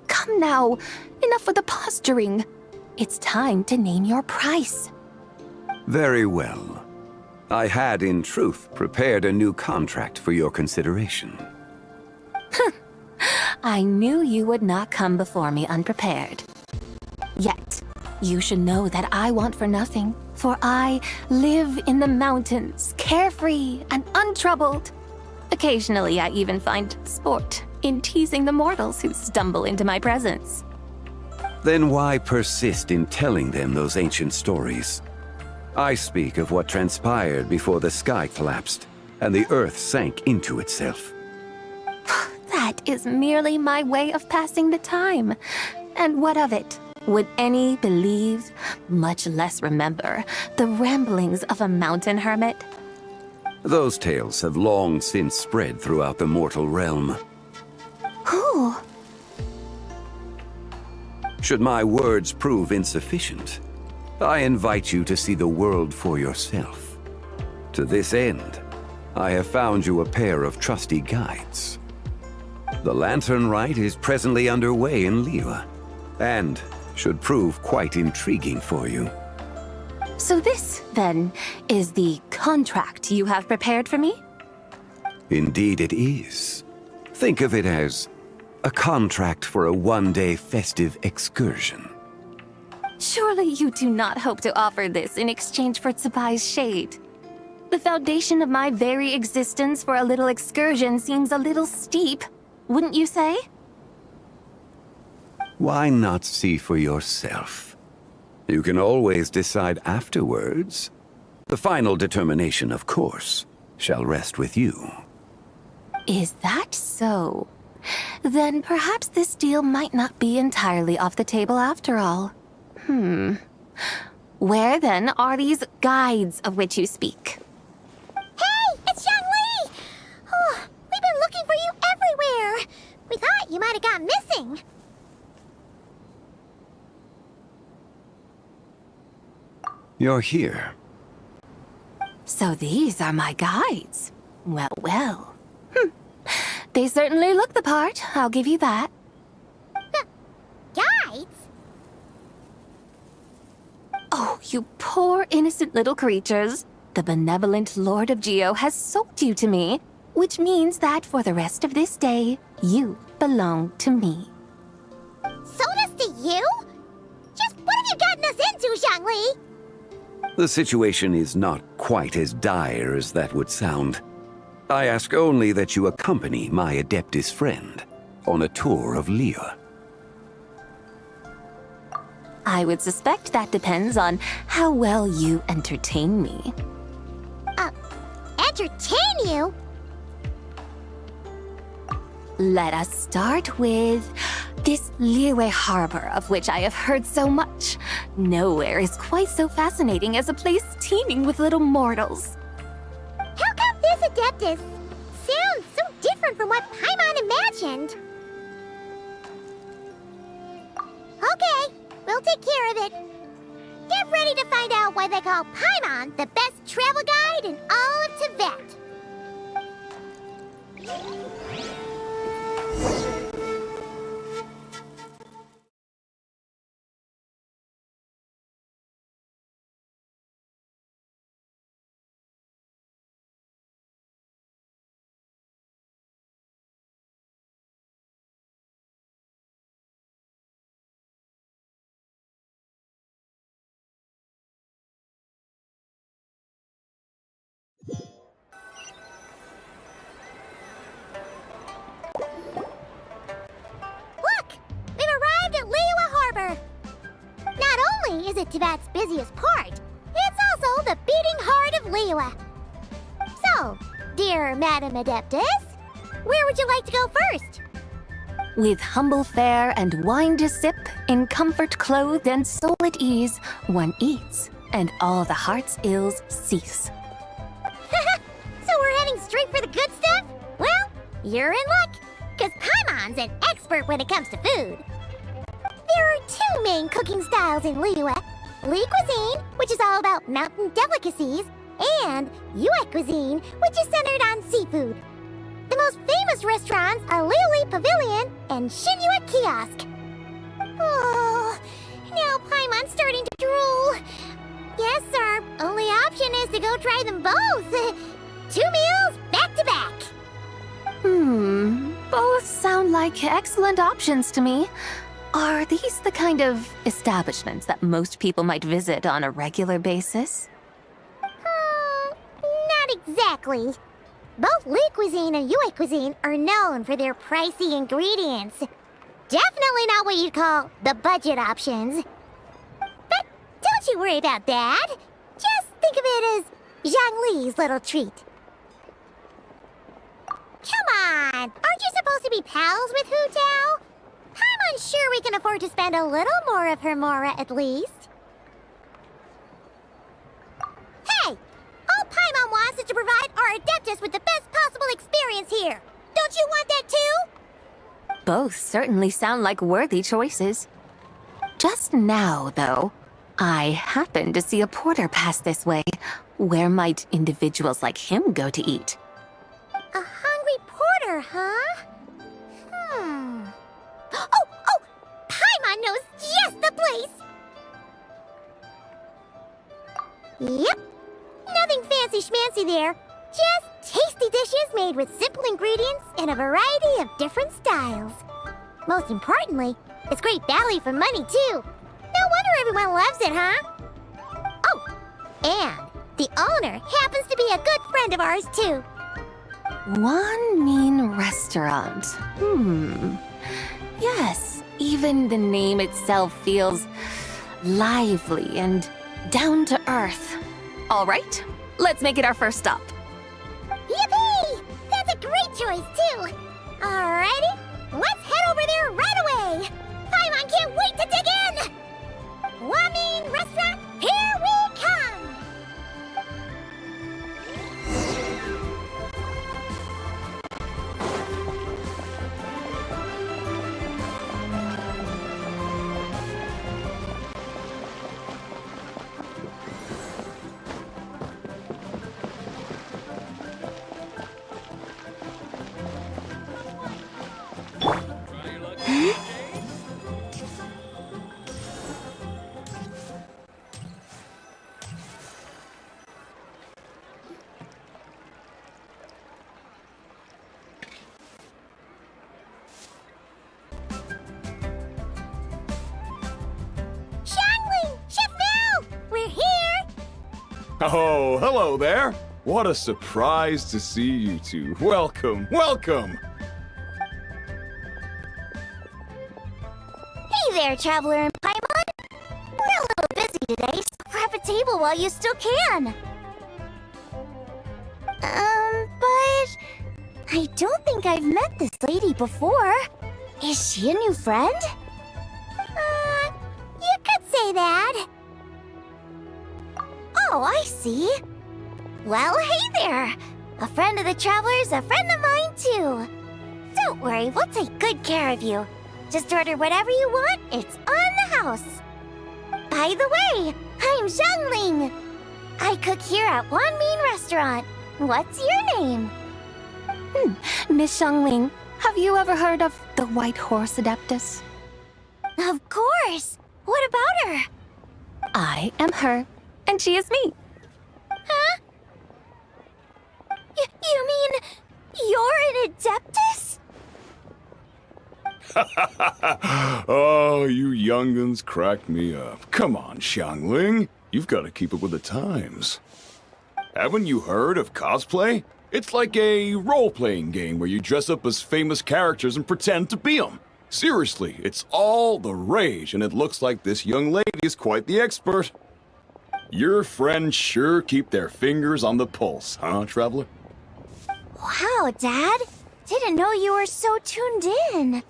Come now, enough with the posturing. It's time to name your price. Very well. I had, in truth, prepared a new contract for your consideration. I knew you would not come before me unprepared. Yet, you should know that I want for nothing, for I live in the mountains, carefree and untroubled. Occasionally, I even find sport in teasing the mortals who stumble into my presence. Then why persist in telling them those ancient stories? I speak of what transpired before the sky collapsed and the earth sank into itself. That is merely my way of passing the time. And what of it? Would any believe, much less remember, the ramblings of a mountain hermit? Those tales have long since spread throughout the mortal realm. Who? Should my words prove insufficient, I invite you to see the world for yourself. To this end, I have found you a pair of trusty guides. The Lanternlit is presently underway in Liyue, and should prove quite intriguing for you. So this, then, is the contract you have prepared for me? Indeed it is. Think of it as a contract for a one-day festive excursion. Surely you do not hope to offer this in exchange for Zebai's shade. The foundation of my very existence for a little excursion seems a little steep, wouldn't you say? Why not see for yourself? You can always decide afterwards. The final determination, of course, shall rest with you. Is that so? Then perhaps this deal might not be entirely off the table after all. Where then are these guides of which you speak? Hey, it's you might have gone missing. You're here. So these are my guides. Well, well. They certainly look the part, I'll give you that. Guides? Oh, you poor innocent little creatures. The benevolent Lord of Geo has sold you to me, which means that for the rest of this day, you belong to me. Sold us to you? Just what have you gotten us into, Zhongli? The situation is not quite as dire as that would sound. I ask only that you accompany my Adeptus friend on a tour of Liyue. I would suspect that depends on how well you entertain me. Entertain you? Let us start with this Liyue harbor of which I have heard so much. Nowhere is quite so fascinating as a place teeming with little mortals. How come this Adeptus sounds so different from what Paimon imagined? Okay, we'll take care of it. Get ready to find out why they call Paimon the best travel guide in all of Tibet. Look! We've arrived at Liyue Harbor! Not only is it Tibet's busiest port, it's also the beating heart of Liyue. So, dear Madam Adeptus, where would you like to go first? With humble fare and wine to sip, in comfort clothed and soul at ease, one eats, and all the heart's ills cease. So we're heading straight for the good stuff? Well, you're in luck, because Paimon's an expert when it comes to food. There are two main cooking styles in Liyue. Li cuisine, which is all about mountain delicacies, and Yue cuisine, which is centered on seafood. The most famous restaurants are Liuli Pavilion and Shinyue Kiosk. Oh, now Paimon's starting to drool. Yes, our only option is to go try them both. 2 meals back to back. Both sound like excellent options to me. Are these the kind of establishments that most people might visit on a regular basis? Not exactly. Both Li cuisine and Yue cuisine are known for their pricey ingredients. Definitely not what you'd call the budget options. But don't you worry about that. Just think of it as Zhongli's little treat. Come on! Aren't you supposed to be pals with Hu Tao? I'm unsure we can afford to spend a little more of her mora at least. Hey! All Paimon wants is to provide our Adeptus with the best possible experience here. Don't you want that too? Both certainly sound like worthy choices. Just now, though, I happened to see a porter pass this way. Where might individuals like him go to eat? A hungry porter, huh? Oh! Paimon knows just the place! Yep. Nothing fancy schmancy there. Just tasty dishes made with simple ingredients in a variety of different styles. Most importantly, it's great value for money, too. No wonder everyone loves it, huh? Oh, and the owner happens to be a good friend of ours, too. One mean restaurant. Yes, even the name itself feels lively and down to earth. All right, let's make it our first stop. Yippee! That's a great choice, too. Alrighty, let's head over there right away. Paimon can't wait to dig in. Wamin Restaurant, here we come. Oh, hello there. What a surprise to see you two. Welcome, welcome. Hey there, Traveler and Paimon. We're a little busy today, so grab a table while you still can. But I don't think I've met this lady before. Is she a new friend? You could say that. Oh, I see. Well, hey there. A friend of the Traveler's a friend of mine, too. Don't worry, we'll take good care of you. Just order whatever you want, it's on the house. By the way, I'm Zhangling. I cook here at Wanmin Restaurant. What's your name? Miss Xiangling, have you ever heard of the White Horse Adeptus? Of course. What about her? I am her, and she is me. Huh? You mean you're an Adeptus? Oh, you young'uns crack me up. Come on, Xiangling. You've got to keep up with the times. Haven't you heard of cosplay? It's like a role-playing game where you dress up as famous characters and pretend to be them. Seriously, it's all the rage, and it looks like this young lady is quite the expert. Your friends sure keep their fingers on the pulse, huh, Traveler? Wow, Dad. Didn't know you were so tuned in.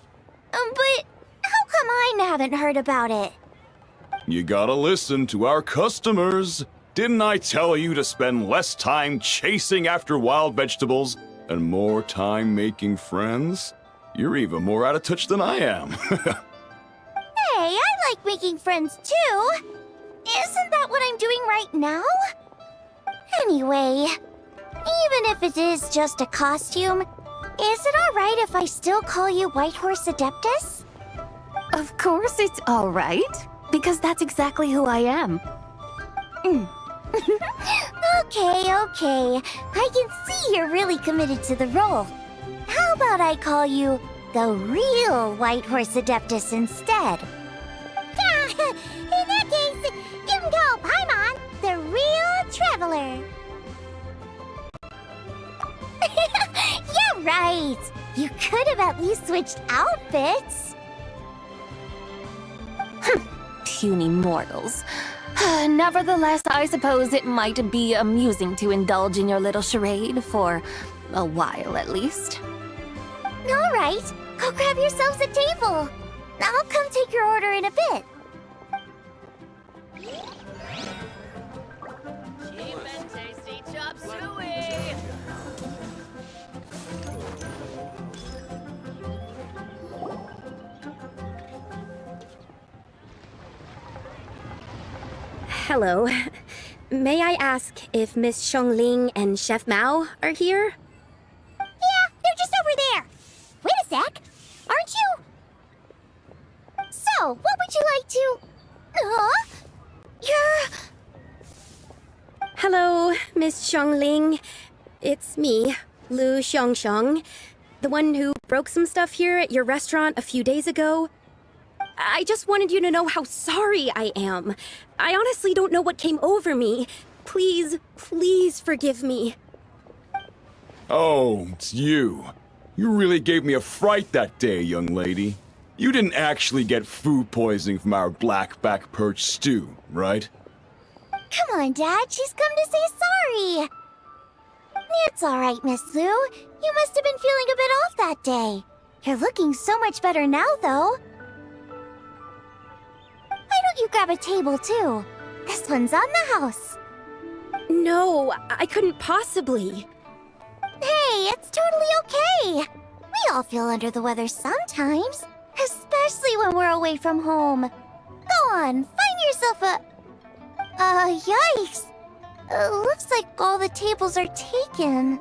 But how come I haven't heard about it? You gotta listen to our customers. Didn't I tell you to spend less time chasing after wild vegetables and more time making friends? You're even more out of touch than I am. Hey, I like making friends too. Isn't that what I'm doing right now? Anyway, even if it is just a costume, is it alright if I still call you White Horse Adeptus? Of course it's all right, because that's exactly who I am. Okay. I can see you're really committed to the role. How about I call you the real White Horse Adeptus instead? In that case, you can call Paimon the real Traveler. You're right. You could have at least switched outfits. Puny mortals. Nevertheless, I suppose it might be amusing to indulge in your little charade for a while at least. All right, go grab yourselves a table. I'll come take your order in a bit. Cheap and tasty chop suey! Hello. May I ask if Miss Xiangling and Chef Mao are here? Yeah, they're just over there. Wait a sec. Aren't you? So, what would you like to... You're... Hello, Miss Xiangling. It's me, Lu Xiangxiang, the one who broke some stuff here at your restaurant a few days ago. I just wanted you to know how sorry I am. I honestly don't know what came over me. Please, please forgive me. Oh, it's you. You really gave me a fright that day, young lady. You didn't actually get food poisoning from our blackback perch stew, right? Come on, Dad. She's come to say sorry. It's all right, Miss Lu. You must have been feeling a bit off that day. You're looking so much better now, though. Why don't you grab a table, too? This one's on the house. No, I couldn't possibly. Hey, it's totally okay. We all feel under the weather sometimes, especially when we're away from home. Go on, find yourself a... yikes. Looks like all the tables are taken.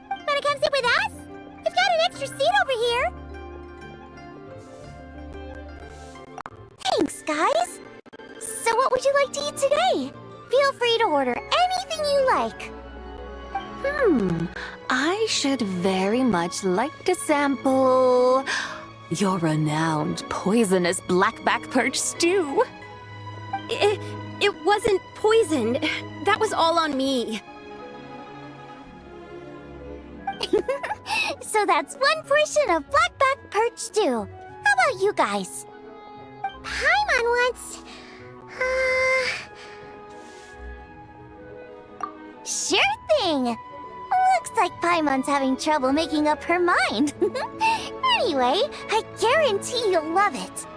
Wanna come sit with us? We've got an extra seat over here. Thanks, guys. So what would you like to eat today? Feel free to order anything you like. I should very much like to sample your renowned poisonous blackback perch stew. it wasn't poisoned. That was all on me. So that's one portion of blackback perch stew. How about you guys? Paimon wants... Sure thing! Looks like Paimon's having trouble making up her mind. Anyway, I guarantee you'll love it.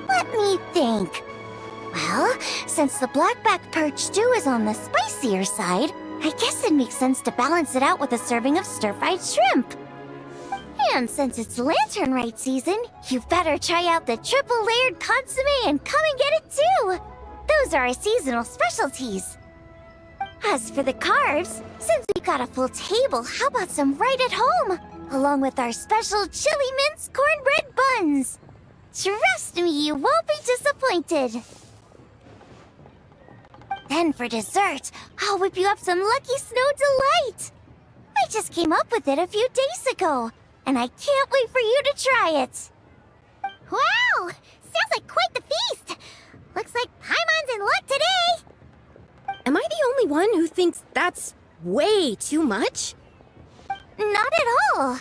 Let me think. Well, since the blackback perch stew is on the spicier side, I guess it makes sense to balance it out with a serving of stir-fried shrimp. And since it's Lanternlit season, you better try out the triple-layered consomme and come and get it too! Those are our seasonal specialties. As for the carbs, since we've got a full table, how about some right at home? Along with our special chili mince cornbread buns. Trust me, you won't be disappointed. Then for dessert, I'll whip you up some Lucky Snow Delight. I just came up with it a few days ago, and I can't wait for you to try it. Wow! Sounds like quite the feast! Looks like Paimon's in luck today! Am I the only one who thinks that's way too much? Not at all.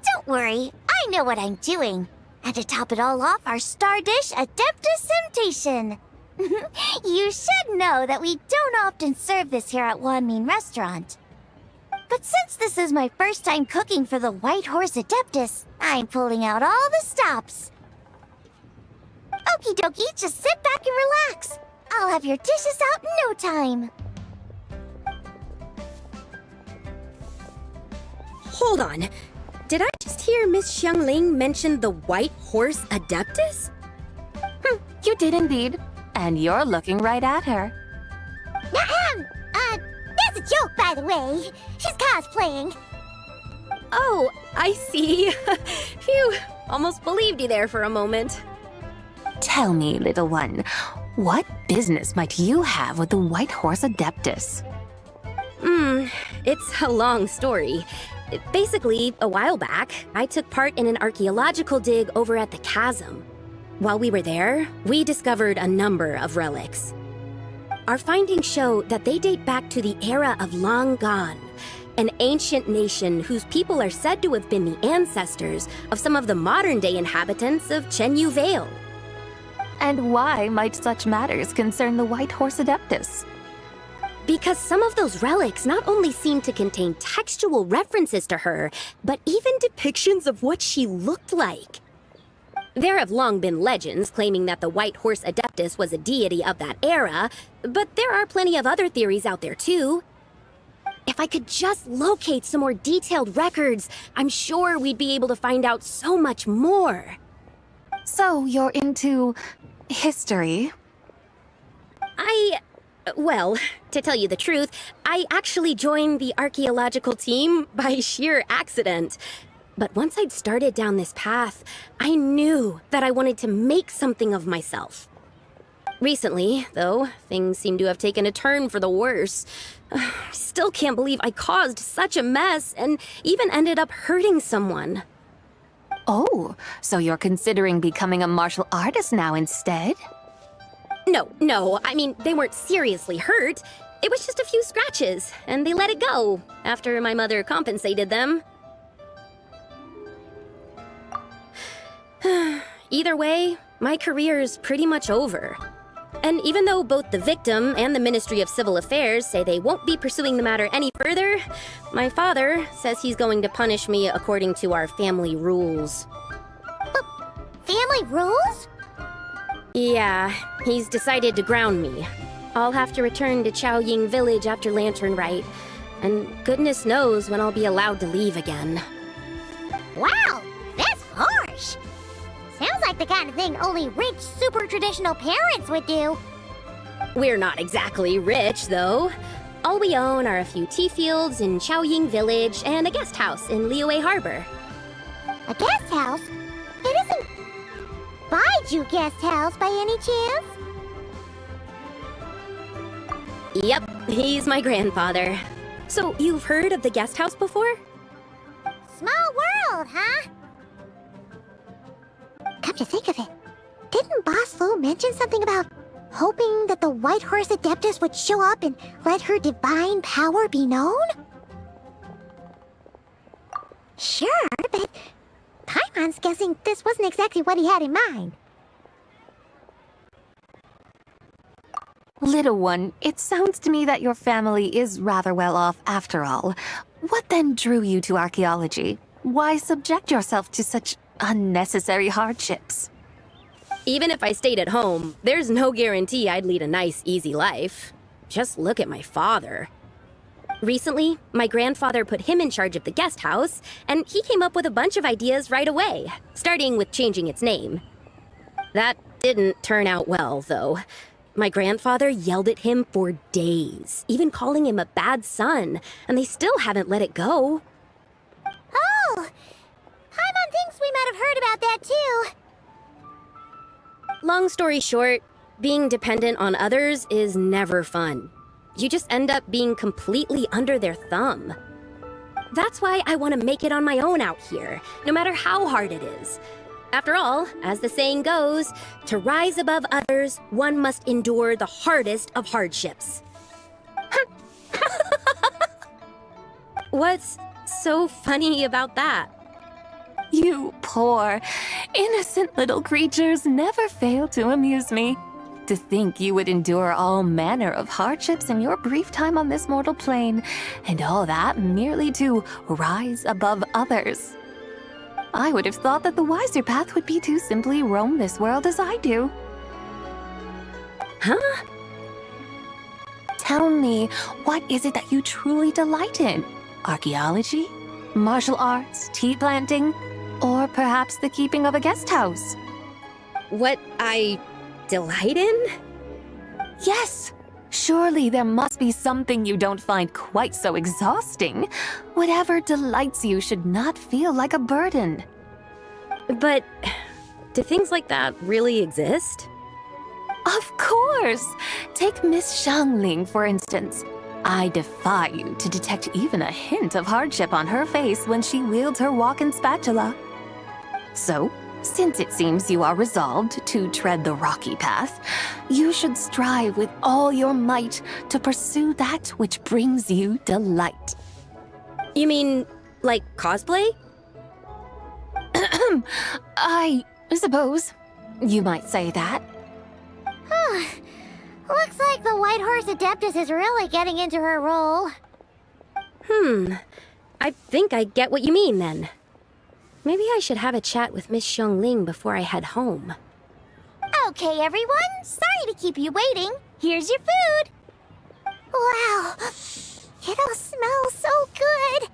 Don't worry, I know what I'm doing. And to top it all off, our star dish, Adeptus Temptation. You should know that we don't often serve this here at Wanmin Restaurant. But since this is my first time cooking for the White Horse Adeptus, I'm pulling out all the stops. Okie dokie, just sit back and relax. I'll have your dishes out in no time. Hold on. Did I just hear Miss Xiangling mention the White Horse Adeptus? You did indeed. And you're looking right at her. That's a joke, by the way. She's cosplaying. Oh, I see. Phew, almost believed you there for a moment. Tell me, little one, what business might you have with the White Horse Adeptus? It's a long story. Basically, a while back, I took part in an archaeological dig over at the chasm. While we were there, we discovered a number of relics. Our findings show that they date back to the era of Long Gone, an ancient nation whose people are said to have been the ancestors of some of the modern-day inhabitants of Chenyu Vale. And why might such matters concern the White Horse Adeptus? Because some of those relics not only seem to contain textual references to her, but even depictions of what she looked like. There have long been legends claiming that the White Horse Adeptus was a deity of that era, but there are plenty of other theories out there too. If I could just locate some more detailed records, I'm sure we'd be able to find out so much more. So you're into history? Well, to tell you the truth, I actually joined the archaeological team by sheer accident. But once I'd started down this path, I knew that I wanted to make something of myself. Recently, though, things seem to have taken a turn for the worse. I still can't believe I caused such a mess and even ended up hurting someone. Oh, so you're considering becoming a martial artist now instead? No, I mean, they weren't seriously hurt. It was just a few scratches, and they let it go after my mother compensated them. Either way, my career's pretty much over. And even though both the victim and the Ministry of Civil Affairs say they won't be pursuing the matter any further, my father says he's going to punish me according to our family rules. Family rules? Yeah, he's decided to ground me. I'll have to return to Chaoying Village after Lanternlit, and goodness knows when I'll be allowed to leave again. Wow, that's harsh. Sounds like the kind of thing only rich, super traditional parents would do. We're not exactly rich, though. All we own are a few tea fields in Chaoying Village and a guest house in Liyue Harbor. A guest house? It isn't Baiju Guest House by any chance? Yep, he's my grandfather. So, you've heard of the guest house before? Small world, huh? Come to think of it, didn't Boss Lu mention something about Hoping that the White Horse Adeptus would show up and let her divine power be known? Sure, but Paimon's guessing this wasn't exactly what he had in mind. Little one, it sounds to me that your family is rather well off after all. What then drew you to archaeology? Why subject yourself to such unnecessary hardships? Even if I stayed at home, there's no guarantee I'd lead a nice, easy life. Just look at my father. Recently, my grandfather put him in charge of the guest house, and he came up with a bunch of ideas right away, starting with changing its name. That didn't turn out well, though. My grandfather yelled at him for days, even calling him a bad son, and they still haven't let it go. Oh! Paimon thinks we might have heard about that too. Long story short, being dependent on others is never fun. You just end up being completely under their thumb. That's why I want to make it on my own out here, no matter how hard it is. After all, as the saying goes, to rise above others, one must endure the hardest of hardships. What's so funny about that? You poor, innocent little creatures never fail to amuse me. To think you would endure all manner of hardships in your brief time on this mortal plane, and all that merely to rise above others. I would have thought that the wiser path would be to simply roam this world as I do. Huh? Tell me, what is it that you truly delight in? Archaeology? Martial arts? Tea planting? Or perhaps the keeping of a guest house? What I delight in? Yes! Surely there must be something you don't find quite so exhausting. Whatever delights you should not feel like a burden. But do things like that really exist? Of course! Take Miss Xiangling, for instance. I defy you to detect even a hint of hardship on her face when she wields her walking spatula. So, since it seems you are resolved to tread the rocky path, you should strive with all your might to pursue that which brings you delight. You mean, like cosplay? I suppose you might say that. Looks like the White Horse Adeptus is really getting into her role. I think I get what you mean then. Maybe I should have a chat with Miss Xiangling before I head home. Okay, everyone. Sorry to keep you waiting. Here's your food. Wow. It all smells so good.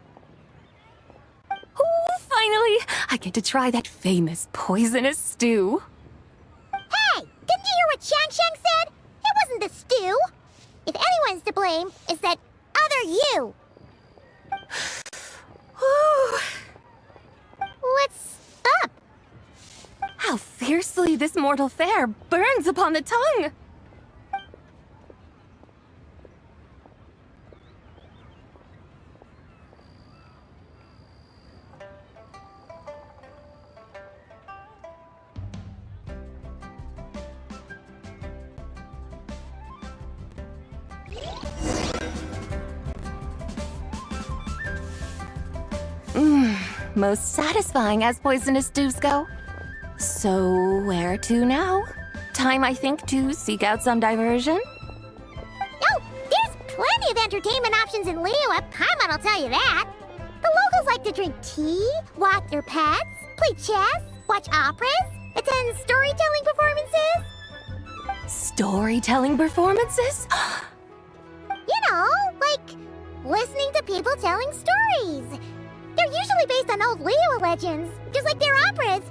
Oh, finally! I get to try that famous poisonous stew. Hey! Didn't you hear what Shang said? It wasn't the stew. If anyone's to blame, it's that other you. What's up? How fiercely this mortal fare burns upon the tongue! Most satisfying as poisonous stews go. So, where to now? Time, I think, to seek out some diversion? Oh, there's plenty of entertainment options in Liyue. Paimon will tell you that. The locals like to drink tea, walk their pets, play chess, watch operas, attend storytelling performances. Storytelling performances? You know, like listening to people telling stories. They're usually based on old Liyue legends, just like their operas.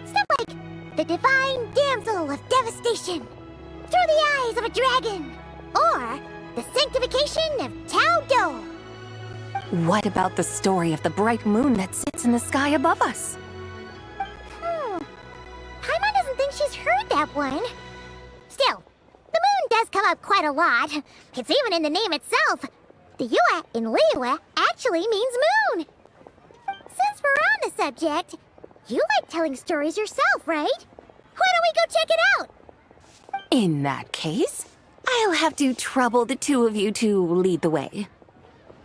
Stuff like the Divine Damsel of Devastation, Through the Eyes of a Dragon, or the Sanctification of Tao Do. What about the story of the bright moon that sits in the sky above us? Paimon doesn't think she's heard that one. Still, the moon does come up quite a lot. It's even in the name itself. The Yue in Liyue actually means moon. Since we're on the subject, you like telling stories yourself, right? Why don't we go check it out? In that case, I'll have to trouble the two of you to lead the way.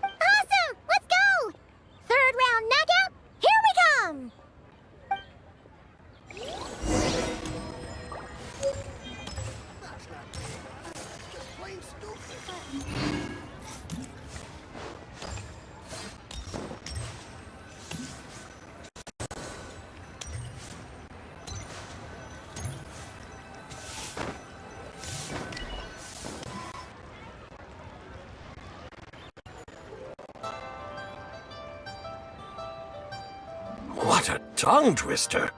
Awesome! Let's go! Third round knockout, here we come! What a tongue twister!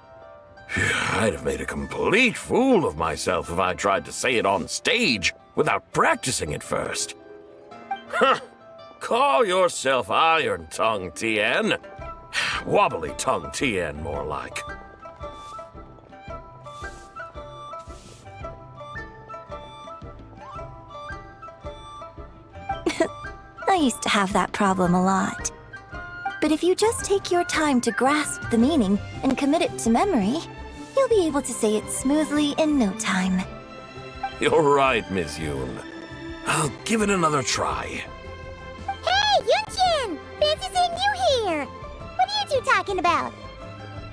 I'd have made a complete fool of myself if I tried to say it on stage without practicing it first. Huh! Call yourself Iron Tongue, Tien. Wobbly Tongue, Tien, more like. I used to have that problem a lot. But if you just take your time to grasp the meaning and commit it to memory, you'll be able to say it smoothly in no time. You're right, Miss Yoon. I'll give it another try. Hey, Yunchin! Fancy seeing you here! What are you two talking about?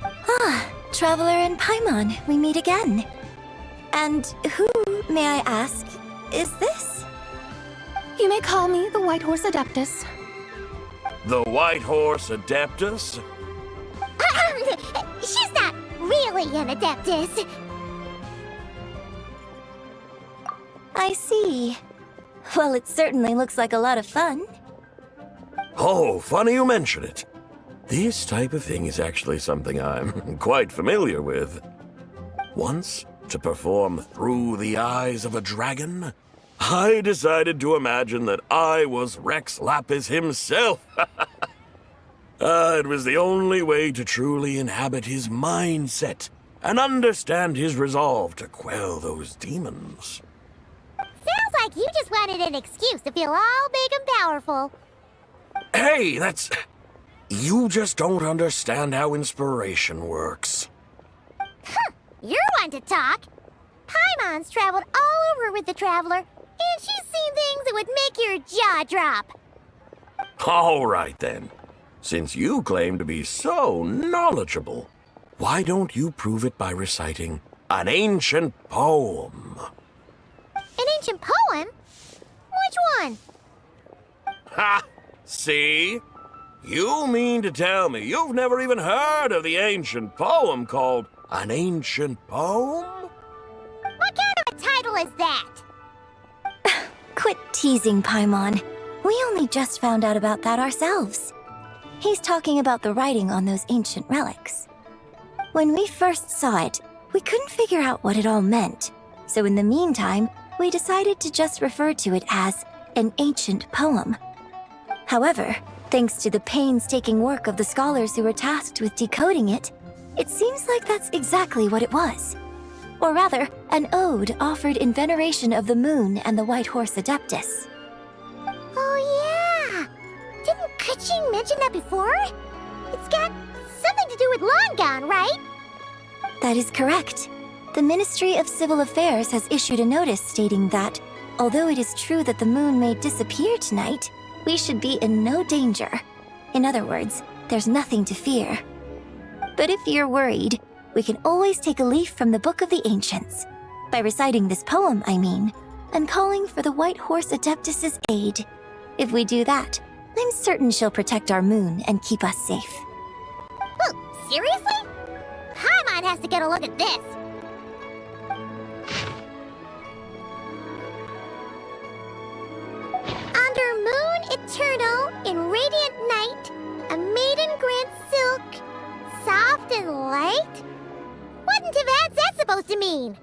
Ah, Traveler and Paimon, we meet again. And who, may I ask, is this? You may call me the White Horse Adeptus. The White Horse Adeptus? She's not really an Adeptus. I see. Well, it certainly looks like a lot of fun. Oh, funny you mention it. This type of thing is actually something I'm quite familiar with. Once, to perform Through the Eyes of a Dragon, I decided to imagine that I was Rex Lapis himself. It was the only way to truly inhabit his mindset and understand his resolve to quell those demons. Sounds like you just wanted an excuse to feel all big and powerful. Hey, that's... You just don't understand how inspiration works. You're one to talk. Paimon's traveled all over with the Traveler, and she's seen things that would make your jaw drop. All right, then. Since you claim to be so knowledgeable, why don't you prove it by reciting an ancient poem? An ancient poem? Which one? Ha! See? You mean to tell me you've never even heard of the ancient poem called An Ancient Poem? What kind of a title is that? Quit teasing, Paimon. We only just found out about that ourselves. He's talking about the writing on those ancient relics. When we first saw it, we couldn't figure out what it all meant. So in the meantime, we decided to just refer to it as an ancient poem. However, thanks to the painstaking work of the scholars who were tasked with decoding it, it seems like that's exactly what it was. Or rather, an ode offered in veneration of the moon and the White Horse Adeptus. Oh yeah! Didn't Kuching mention that before? It's got something to do with Longan, right? That is correct. The Ministry of Civil Affairs has issued a notice stating that, although it is true that the moon may disappear tonight, we should be in no danger. In other words, there's nothing to fear. But if you're worried, we can always take a leaf from the Book of the Ancients. By reciting this poem, I mean, and calling for the White Horse Adeptus' aid. If we do that, I'm certain she'll protect our moon and keep us safe. Oh, seriously? Paimon has to get a look at this. Under moon eternal, in radiant night, a maiden grants silk, soft and light? What in Tibet's that supposed to mean?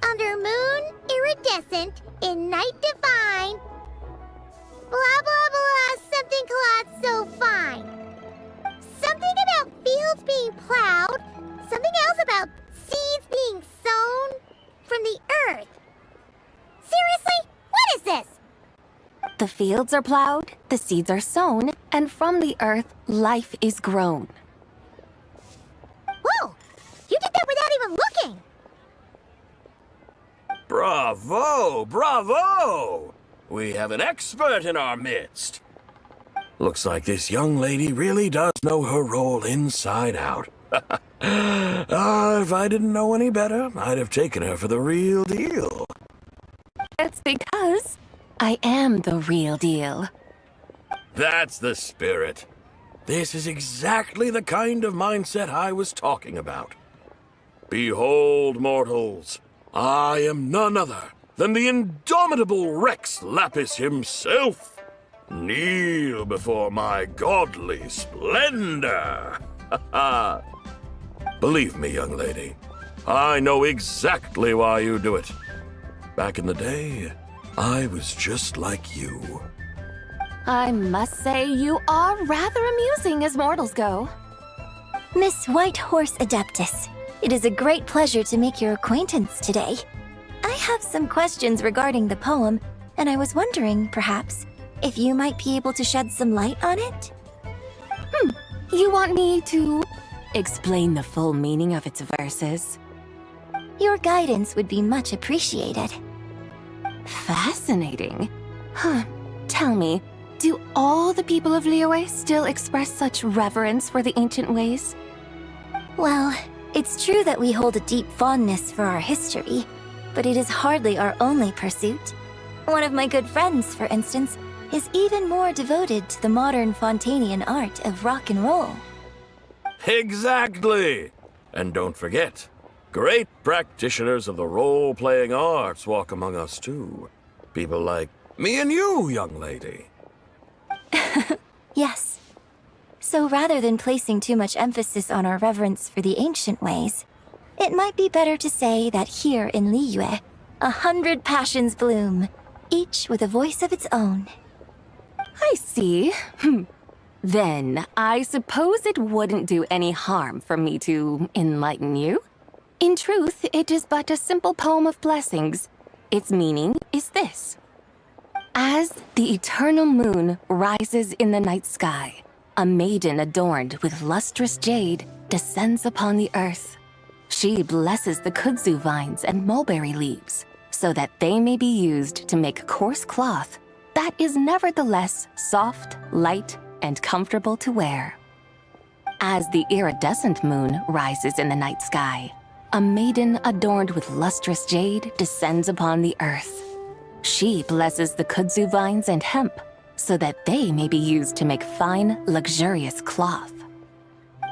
Under moon iridescent, in night divine, blah blah blah, something cloth so fine. Something about fields being plowed, something else about seeds being sown from the earth. Seriously? What is this? The fields are plowed, the seeds are sown, and from the earth, life is grown. Whoa! You did that without even looking! Bravo! Bravo! We have an expert in our midst. Looks like this young lady really does know her role inside out. If I didn't know any better, I'd have taken her for the real deal. It's because I am the real deal. That's the spirit. This is exactly the kind of mindset I was talking about. Behold, mortals, I am none other than the indomitable Rex Lapis himself. Kneel before my godly splendor. Believe me, young lady, I know exactly why you do it. Back in the day, I was just like you. I must say you are rather amusing as mortals go. Miss White Horse Adeptus, it is a great pleasure to make your acquaintance today. I have some questions regarding the poem, and I was wondering, perhaps, if you might be able to shed some light on it? You want me to explain the full meaning of its verses? Your guidance would be much appreciated. Fascinating. Tell me, do all the people of Liyue still express such reverence for the ancient ways? Well, it's true that we hold a deep fondness for our history, but it is hardly our only pursuit. One of my good friends, for instance, is even more devoted to the modern Fontanian art of rock and roll. Exactly! And don't forget, great practitioners of the role-playing arts walk among us too. People like me and you, young lady. Yes. So rather than placing too much emphasis on our reverence for the ancient ways, it might be better to say that here in Liyue, 100 passions bloom, each with a voice of its own. I see. Then, I suppose it wouldn't do any harm for me to enlighten you. In truth, it is but a simple poem of blessings. Its meaning is this. As the eternal moon rises in the night sky, a maiden adorned with lustrous jade descends upon the earth. She blesses the kudzu vines and mulberry leaves, so that they may be used to make coarse cloth that is nevertheless soft, light, and comfortable to wear. As the iridescent moon rises in the night sky, a maiden adorned with lustrous jade descends upon the earth. She blesses the kudzu vines and hemp, so that they may be used to make fine, luxurious cloth.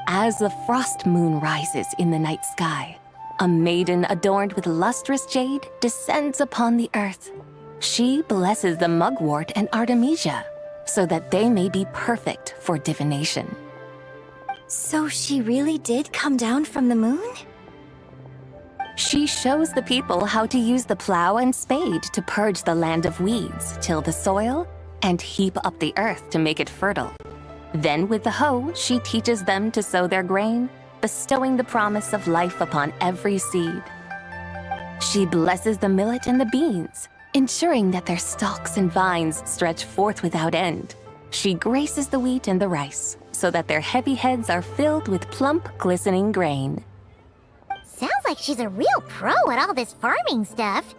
As the frost moon rises in the night sky, a maiden adorned with lustrous jade descends upon the earth. She blesses the mugwort and artemisia, so that they may be perfect for divination. So she really did come down from the moon? She shows the people how to use the plow and spade to purge the land of weeds, till the soil, and heap up the earth to make it fertile. Then with the hoe, she teaches them to sow their grain, bestowing the promise of life upon every seed. She blesses the millet and the beans, ensuring that their stalks and vines stretch forth without end. She graces the wheat and the rice, so that their heavy heads are filled with plump, glistening grain. Sounds like she's a real pro at all this farming stuff.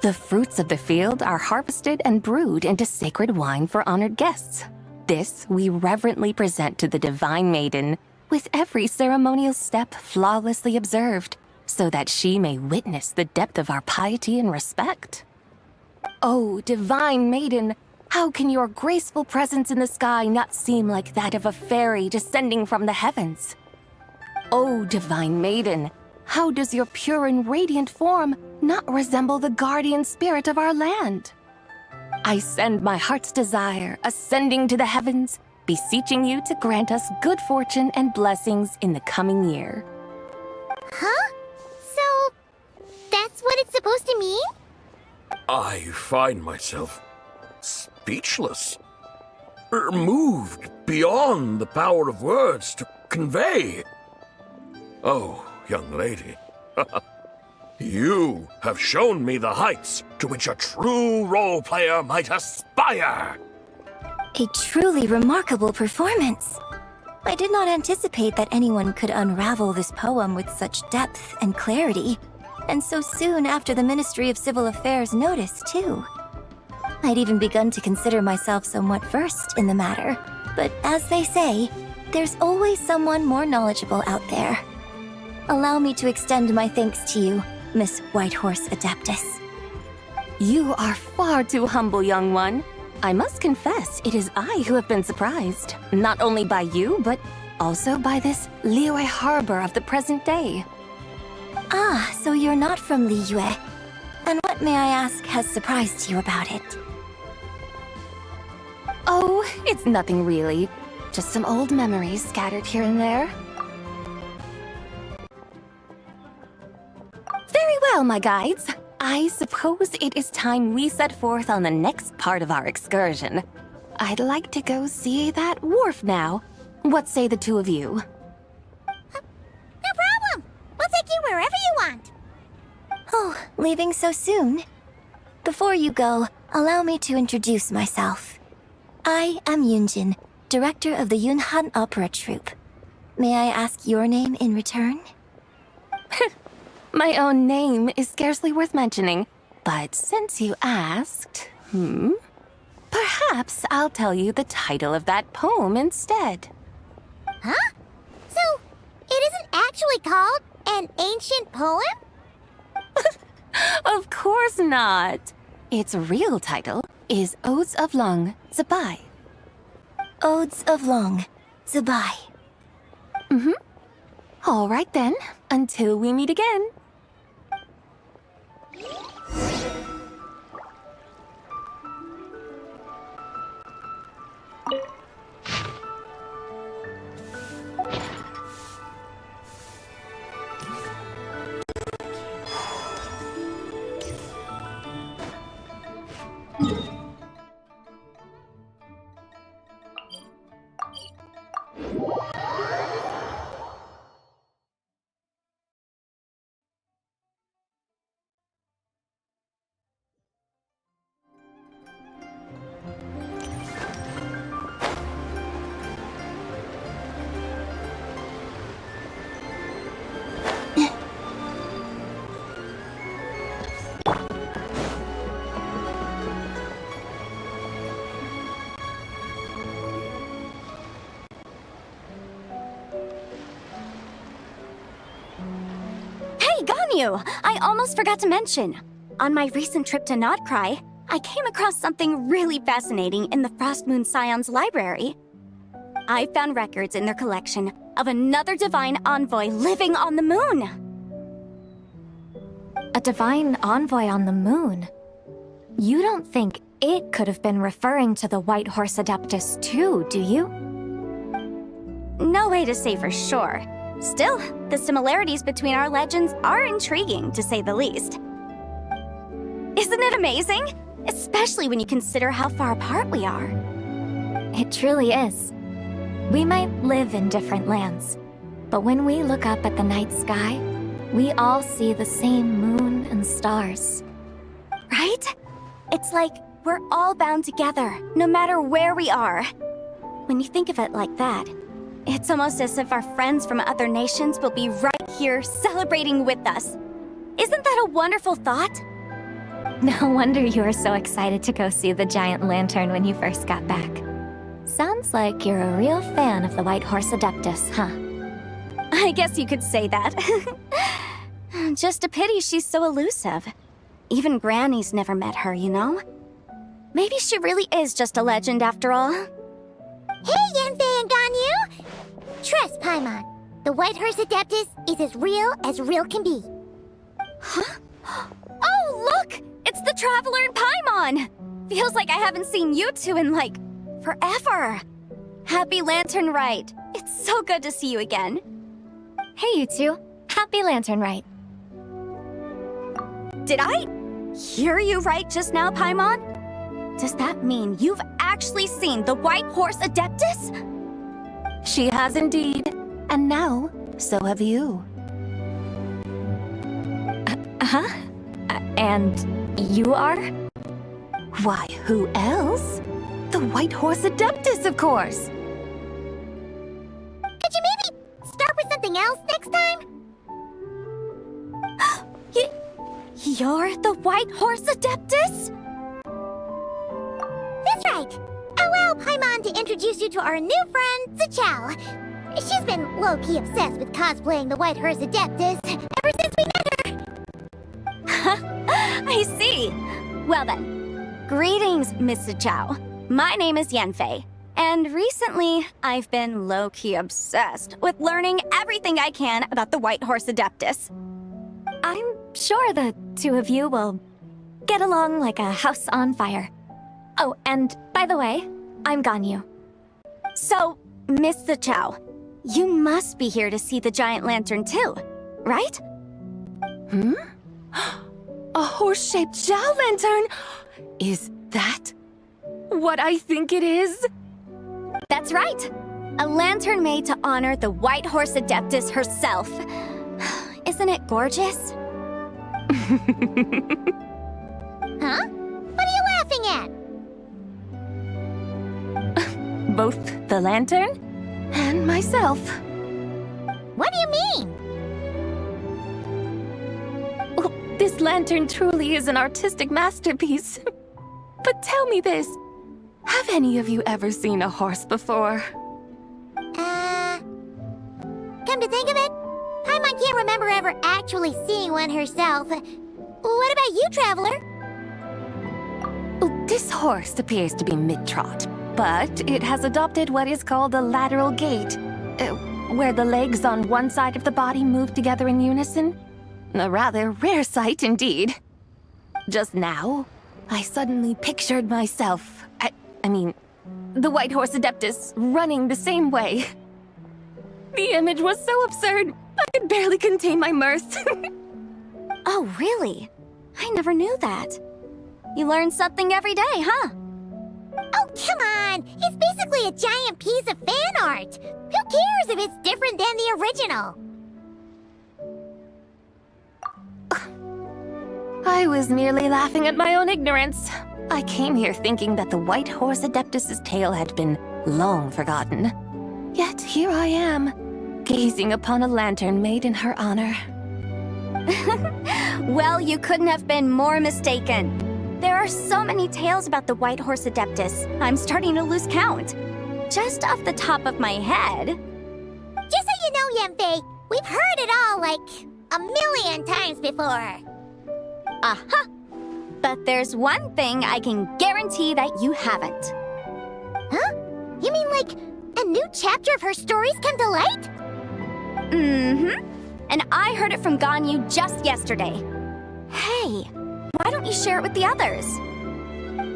The fruits of the field are harvested and brewed into sacred wine for honored guests. This we reverently present to the divine maiden, with every ceremonial step flawlessly observed, so that she may witness the depth of our piety and respect. Oh, divine maiden, how can your graceful presence in the sky not seem like that of a fairy descending from the heavens? Oh, divine maiden, how does your pure and radiant form not resemble the guardian spirit of our land? I send my heart's desire, ascending to the heavens, beseeching you to grant us good fortune and blessings in the coming year. Huh? So, that's what it's supposed to mean? I find myself speechless, moved beyond the power of words to convey. Oh, young lady, you have shown me the heights to which a true role player might aspire. A truly remarkable performance. I did not anticipate that anyone could unravel this poem with such depth and clarity. And so soon after the Ministry of Civil Affairs noticed, too. I'd even begun to consider myself somewhat versed in the matter. But as they say, there's always someone more knowledgeable out there. Allow me to extend my thanks to you, Miss Whitehorse Adeptus. You are far too humble, young one. I must confess, it is I who have been surprised. Not only by you, but also by this Liyue Harbor of the present day. Ah, so you're not from Liyue. And what, may I ask, has surprised you about it? Oh, it's nothing really. Just some old memories scattered here and there. Very well, my guides. I suppose it is time we set forth on the next part of our excursion. I'd like to go see that wharf now. What say the two of you? No problem! We'll take you wherever you want. Oh, leaving so soon? Before you go, allow me to introduce myself. I am Yunjin, director of the Yunhan Opera Troupe. May I ask your name in return? My own name is scarcely worth mentioning, but since you asked, perhaps I'll tell you the title of that poem instead. Huh? So, it isn't actually called an ancient poem? Of course not. Its real title is Odes of Long Zabai. Odes of Long Zabai. All right then, until we meet again. Hey, Ganyu! I almost forgot to mention. On my recent trip to Notcry, I came across something really fascinating in the Frost Moon Scion's library. I found records in their collection of another divine envoy living on the moon. A divine envoy on the moon? You don't think it could have been referring to the White Horse Adeptus too, do you? No way to say for sure. Still, the similarities between our legends are intriguing, to say the least. Isn't it amazing? Especially when you consider how far apart we are. It truly is. We might live in different lands, but when we look up at the night sky, we all see the same moon and stars. Right? It's like we're all bound together, no matter where we are. When you think of it like that, it's almost as if our friends from other nations will be right here celebrating with us. Isn't that a wonderful thought? No wonder you were so excited to go see the giant lantern when you first got back. Sounds like you're a real fan of the White Horse Adeptus, huh? I guess you could say that. Just a pity she's so elusive. Even Granny's never met her, you know? Maybe she really is just a legend after all. Hey, Yanfei and Ganyu! Trust, Paimon. The White Horse Adeptus is as real can be. Huh? Oh, look! It's the Traveler and Paimon! Feels like I haven't seen you two in, like, forever. Happy Lanternlit. It's so good to see you again. Hey, you two. Happy Lanternlit. Did I hear you right just now, Paimon? Does that mean you've actually seen the White Horse Adeptus? She has indeed. And now, so have you. And you are? Why, who else? The White Horse Adeptus, of course. Could you maybe start with something else next time? You're the White Horse Adeptus? That's right. Allow Paimon to introduce you to our new friend, Zichao. She's been low-key obsessed with cosplaying the White Horse Adeptus ever since we met her. I see. Well then, greetings, Miss Zichao. My name is Yanfei, and recently I've been low-key obsessed with learning everything I can about the White Horse Adeptus. I'm sure the two of you will get along like a house on fire. Oh, and by the way, I'm Ganyu. So, Miss Zichao, you must be here to see the giant lantern too, right? Hmm? A horse-shaped Zhao lantern? Is that what I think it is? That's right. A lantern made to honor the White Horse Adeptus herself. Isn't it gorgeous? Huh? What are you laughing at? Both the lantern and myself. What do you mean? Well, this lantern truly is an artistic masterpiece. But tell me this, have any of you ever seen a horse before? Come to think of it, Paimon can't remember ever actually seeing one herself. What about you, Traveler? This horse appears to be mid-trot, but it has adopted what is called a lateral gait, where the legs on one side of the body move together in unison. A rather rare sight indeed. Just now, I suddenly pictured myself, I mean, the White Horse Adeptus running the same way. The image was so absurd, I could barely contain my mirth. Oh, really? I never knew that. You learn something every day, huh? Oh, come on! It's basically a giant piece of fan art! Who cares if it's different than the original? I was merely laughing at my own ignorance. I came here thinking that the White Horse Adeptus's tale had been long forgotten. Yet here I am, gazing upon a lantern made in her honor. Well, you couldn't have been more mistaken. There are so many tales about the White Horse Adeptus, I'm starting to lose count. Just off the top of my head... Just so you know, Yanfei, we've heard it all like a million times before. Uh-huh. But there's one thing I can guarantee that you haven't. Huh? You mean like a new chapter of her stories come to light? Mm-hmm. And I heard it from Ganyu just yesterday. Hey, why don't you share it with the others?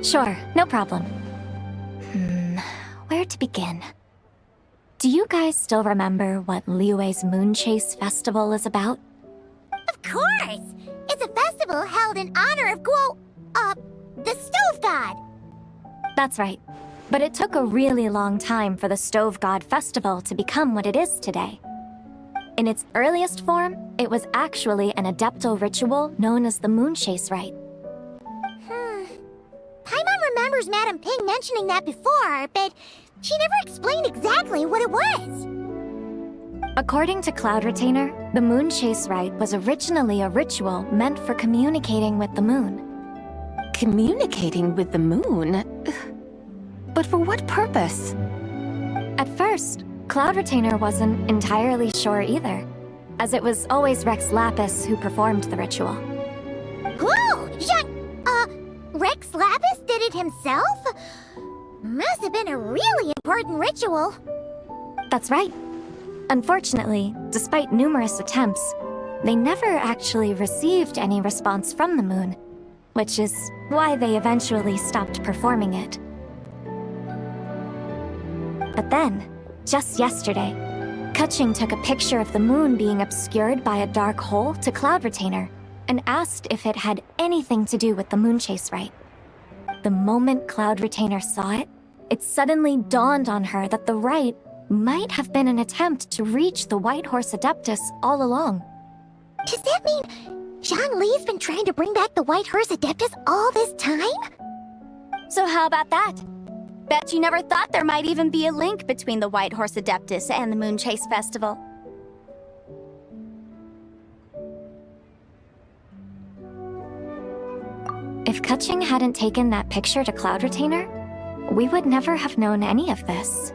Sure, no problem. Where to begin? Do you guys still remember what Liyue's Moon Chase Festival is about? Of course! It's a festival held in honor of the Stove God. That's right. But it took a really long time for the Stove God Festival to become what it is today. In its earliest form, it was actually an Adepto ritual known as the Moon Chase Rite. Paimon remembers Madame Ping mentioning that before, but she never explained exactly what it was. According to Cloud Retainer, the Moon Chase Rite was originally a ritual meant for communicating with the moon. Communicating with the moon? But for what purpose? At first, Cloud Retainer wasn't entirely sure either, as it was always Rex Lapis who performed the ritual. Whoa! Rex Lapis did it himself? Must have been a really important ritual. That's right. Unfortunately, despite numerous attempts, they never actually received any response from the moon, which is why they eventually stopped performing it. But then, just yesterday, Kaching took a picture of the moon being obscured by a dark hole to Cloud Retainer and asked if it had anything to do with the Moon Chase Rite. The moment Cloud Retainer saw it, it suddenly dawned on her that the rite might have been an attempt to reach the White Horse Adeptus all along. Does that mean Zhongli's been trying to bring back the White Horse Adeptus all this time? So how about that? Bet you never thought there might even be a link between the White Horse Adeptus and the Moon Chase Festival. If Kutching hadn't taken that picture to Cloud Retainer, we would never have known any of this.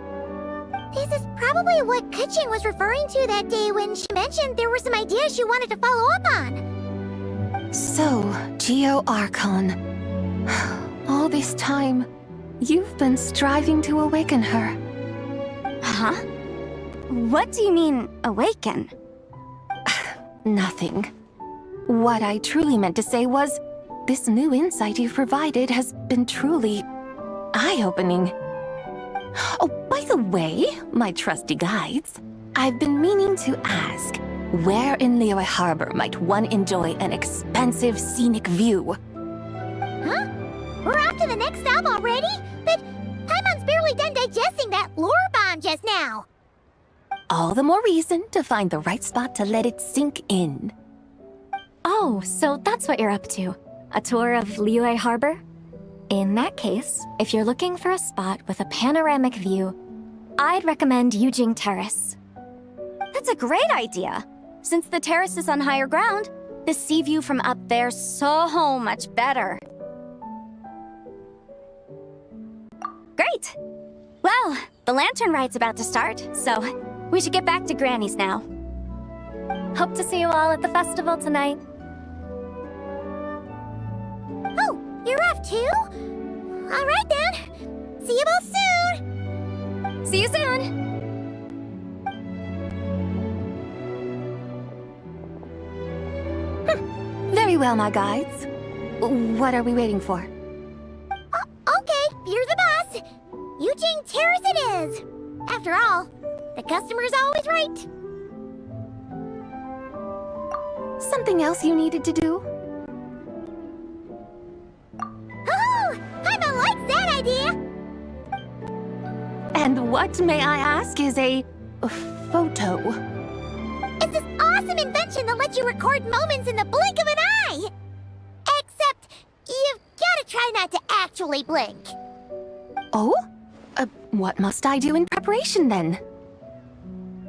This is probably what Kutching was referring to that day when she mentioned there were some ideas she wanted to follow up on. So, Geo Archon. All this time, you've been striving to awaken her. Huh? What do you mean, awaken? Nothing. What I truly meant to say was, this new insight you've provided has been truly eye-opening. Oh, by the way, my trusty guides, I've been meaning to ask, where in Liyue Harbor might one enjoy an expansive scenic view? Huh? We're off to the next stop already? But Paimon's barely done digesting that lore bomb just now. All the more reason to find the right spot to let it sink in. Oh, so that's what you're up to. A tour of Liyue Harbor? In that case, if you're looking for a spot with a panoramic view, I'd recommend Yujing Terrace. That's a great idea. Since the terrace is on higher ground, the sea view from up there's so much better. Great! Well, the lantern ride's about to start, so we should get back to Granny's now. Hope to see you all at the festival tonight. Oh, you're off too? All right then. See you both soon. See you soon. Very well, my guides. What are we waiting for? Okay, you're the boss. Yujing Terrace it is. After all, the customer's always right. Something else you needed to do? Oh, Paimon likes that idea. And what, may I ask, is a photo? It's this awesome invention that lets you record moments in the blink of an eye. Except, you've gotta try not to actually blink. Oh? What must I do in preparation then?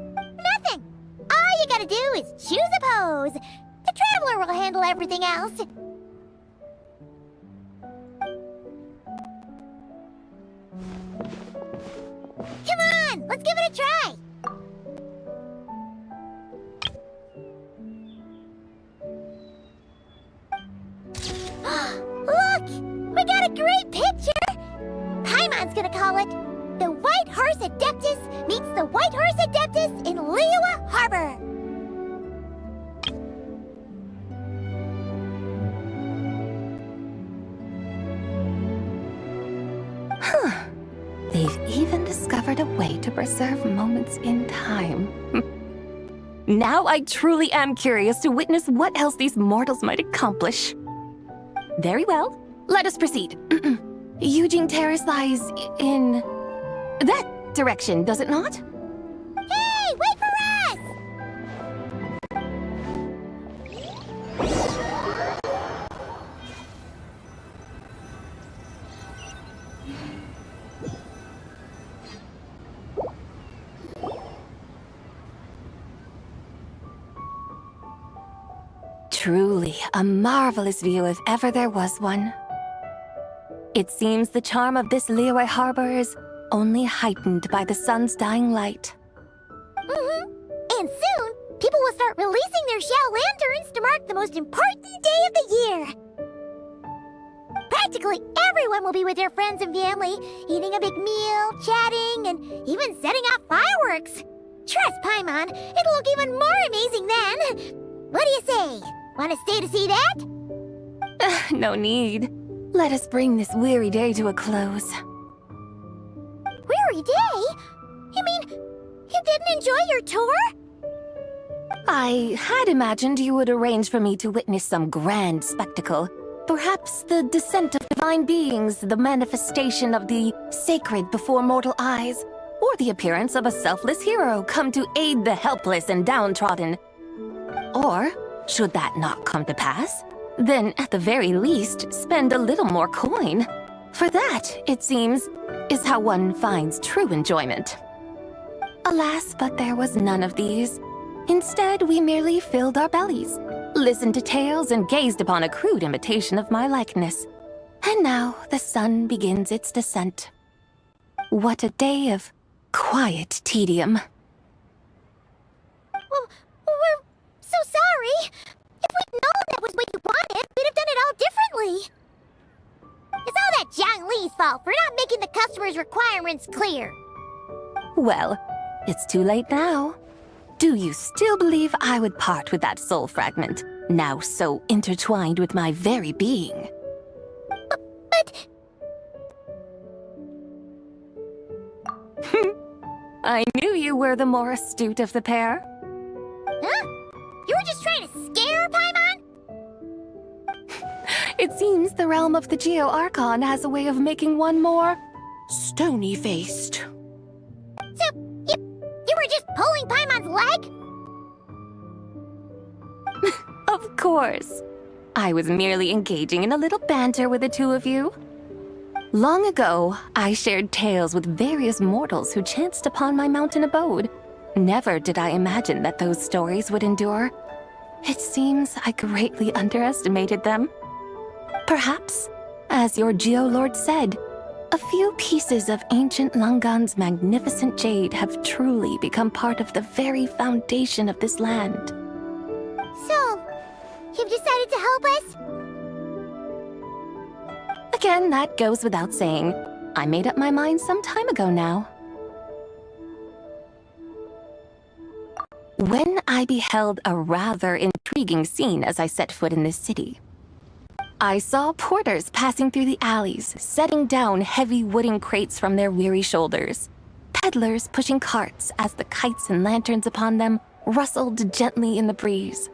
Nothing. All you gotta do is choose a pose. The Traveler will handle everything else. Come on, let's give it a try. Look! We got a great picture! Paimon's gonna call it The White Horse Adeptus Meets the White Horse Adeptus in Liyue Harbor. Huh. They've even discovered a way to preserve moments in time. Now I truly am curious to witness what else these mortals might accomplish. Very well, let us proceed. Yujing Terrace lies in that direction, does it not? Hey, wait for us! Truly a marvelous view if ever there was one. It seems the charm of this Liyue Harbor is only heightened by the sun's dying light. And soon, people will start releasing their shell lanterns to mark the most important day of the year. Practically everyone will be with their friends and family, eating a big meal, chatting, and even setting off fireworks. Trust Paimon, it'll look even more amazing then. What do you say? Want to stay to see that? No need. Let us bring this weary day to a close. Weary day? You mean, you didn't enjoy your tour? I had imagined you would arrange for me to witness some grand spectacle. Perhaps the descent of divine beings, the manifestation of the sacred before mortal eyes, or the appearance of a selfless hero come to aid the helpless and downtrodden. Or, should that not come to pass, then at the very least spend a little more coin. For that, it seems, is how one finds true enjoyment. Alas, but there was none of these. Instead, we merely filled our bellies, listened to tales, and gazed upon a crude imitation of my likeness. And now the sun begins its descent. What a day of quiet tedium. Well, we're so sorry. If we'd known that was what you wanted, we'd have done it all differently. It's all that Zhang Li's fault for not making the customer's requirements clear. Well, it's too late now. Do you still believe I would part with that soul fragment, now so intertwined with my very being? But... I knew you were the more astute of the pair. Huh? You were just trying to scare Paimon? It seems the realm of the Geo Archon has a way of making one more stony-faced. So, you were just pulling Paimon's leg? Of course. I was merely engaging in a little banter with the two of you. Long ago, I shared tales with various mortals who chanced upon my mountain abode. Never did I imagine that those stories would endure. It seems I greatly underestimated them. Perhaps, as your Geolord said, a few pieces of ancient Langan's magnificent jade have truly become part of the very foundation of this land. So, you've decided to help us? Again, that goes without saying. I made up my mind some time ago now. When I beheld a rather intriguing scene as I set foot in this city, I saw porters passing through the alleys, setting down heavy wooden crates from their weary shoulders, peddlers pushing carts as the kites and lanterns upon them rustled gently in the breeze.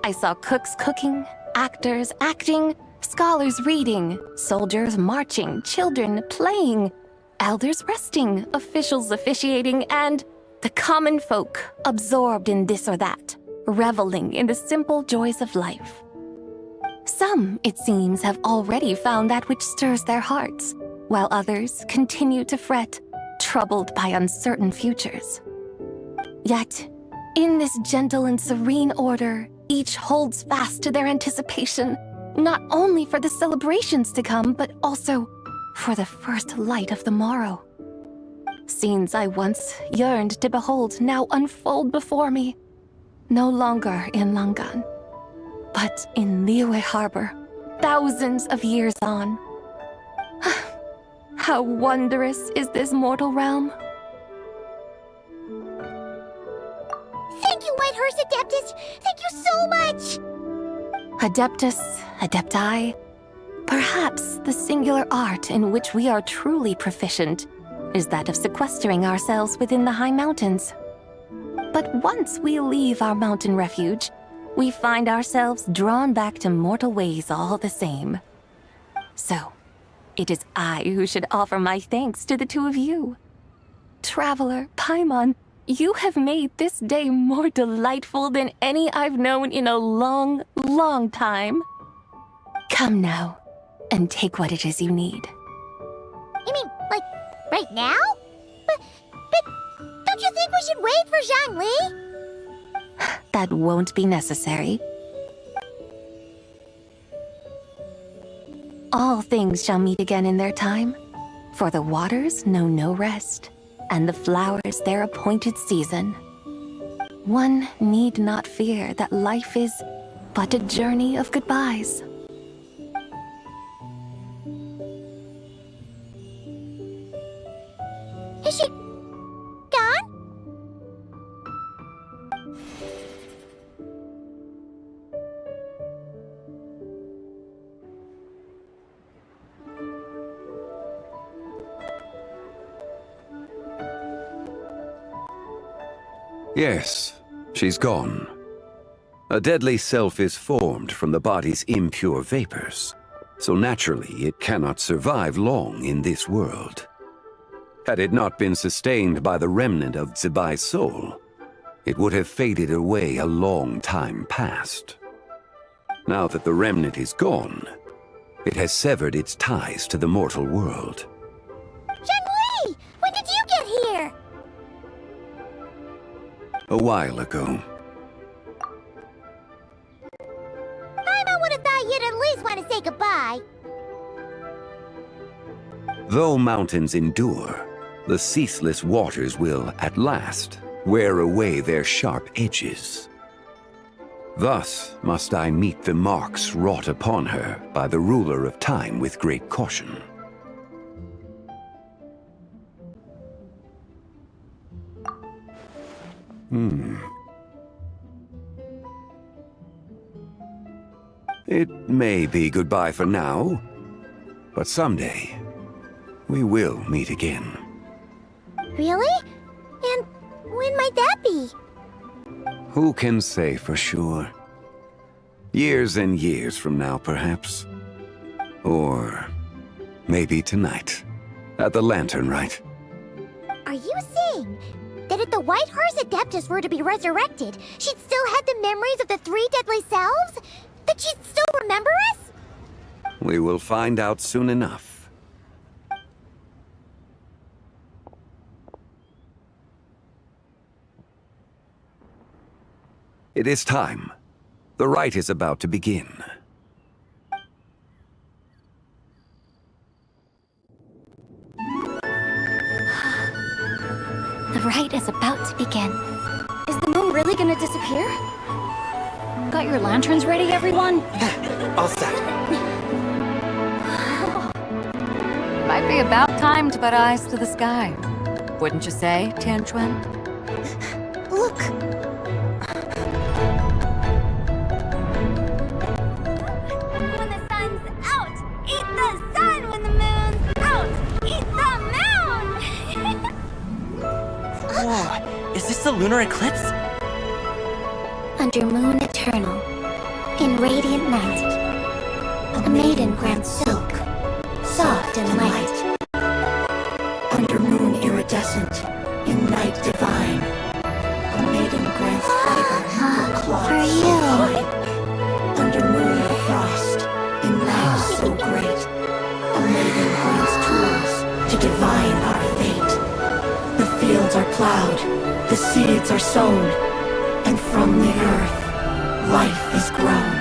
I saw cooks cooking, actors acting, scholars reading, soldiers marching, children playing, elders resting, officials officiating, and the common folk absorbed in this or that, reveling in the simple joys of life. Some, it seems, have already found that which stirs their hearts, while others continue to fret, troubled by uncertain futures. Yet, in this gentle and serene order, each holds fast to their anticipation, not only for the celebrations to come, but also for the first light of the morrow. Scenes I once yearned to behold now unfold before me, no longer in Langan, but in Liyue Harbor, thousands of years on. How wondrous is this mortal realm! Thank you, Whitehurst Adeptus! Thank you so much! Adeptus, Adepti, perhaps the singular art in which we are truly proficient is that of sequestering ourselves within the high mountains. But once we leave our mountain refuge, we find ourselves drawn back to mortal ways all the same. So, it is I who should offer my thanks to the two of you. Traveler, Paimon, you have made this day more delightful than any I've known in a long, long time. Come now, and take what it is you need. You mean, like, right now? But don't you think we should wait for Zhang Li? That won't be necessary. All things shall meet again in their time, for the waters know no rest, and the flowers their appointed season. One need not fear that life is but a journey of goodbyes. Is she gone? Yes, she's gone. A deadly self is formed from the body's impure vapors, so naturally it cannot survive long in this world. Had it not been sustained by the remnant of Zibai's soul, it would have faded away a long time past. Now that the remnant is gone, it has severed its ties to the mortal world. Zhang Li! When did you get here? A while ago. Paimon would have thought you'd at least want to say goodbye. Though mountains endure, the ceaseless waters will, at last, wear away their sharp edges. Thus must I meet the marks wrought upon her by the ruler of time with great caution. It may be goodbye for now, but someday we will meet again. Really? And when might that be? Who can say for sure? Years and years from now, perhaps. Or maybe tonight, at the Lanternlit. Are you saying that if the White Horse Adeptus were to be resurrected, she'd still have the memories of the 3 deadly selves? That she'd still remember us? We will find out soon enough. It is time. The rite is about to begin. The rite is about to begin. Is the moon really gonna disappear? Got your lanterns ready, everyone? All set. Might be about time to put eyes to the sky. Wouldn't you say, Tianchuan? Look! When the sun's out, eat the sun. When the moon's out, eat the moon! Whoa, is this a lunar eclipse? Under moon eternal, in radiant night, a maiden grants silk, soft and light. Under moon iridescent, in night divine, a maiden grants fiber, cloth For so you. fine. Under moon of frost, in night so great, a maiden grants tools to divine our fate. The fields are plowed, the seeds are sown, and from the earth, life is grown.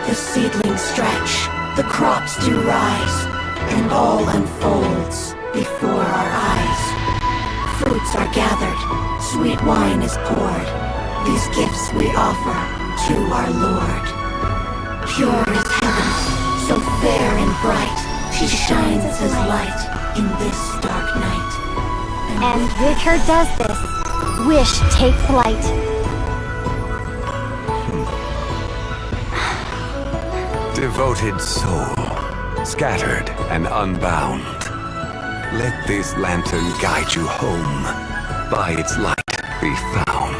The seedlings stretch, the crops do rise, and all unfolds before our eyes. Fruits are gathered, sweet wine is poured. These gifts we offer to our Lord. Pure is heaven, so fair and bright, she shines as light in this dark night. And with her does this, wish take flight. Devoted soul, scattered and unbound. Let this lantern guide you home. By its light be found.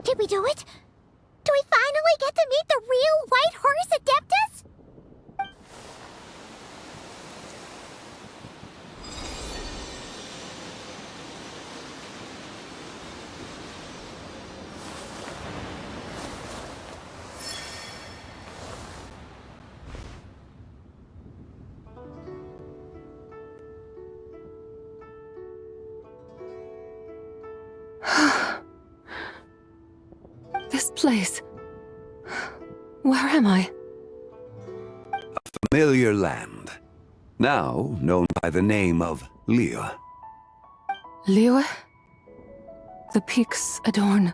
Did we do it? Do we finally get to meet the real White Horse Adeptus? This place. Where am I? A familiar land, now known by the name of Liyue. Liyue? The peaks adorn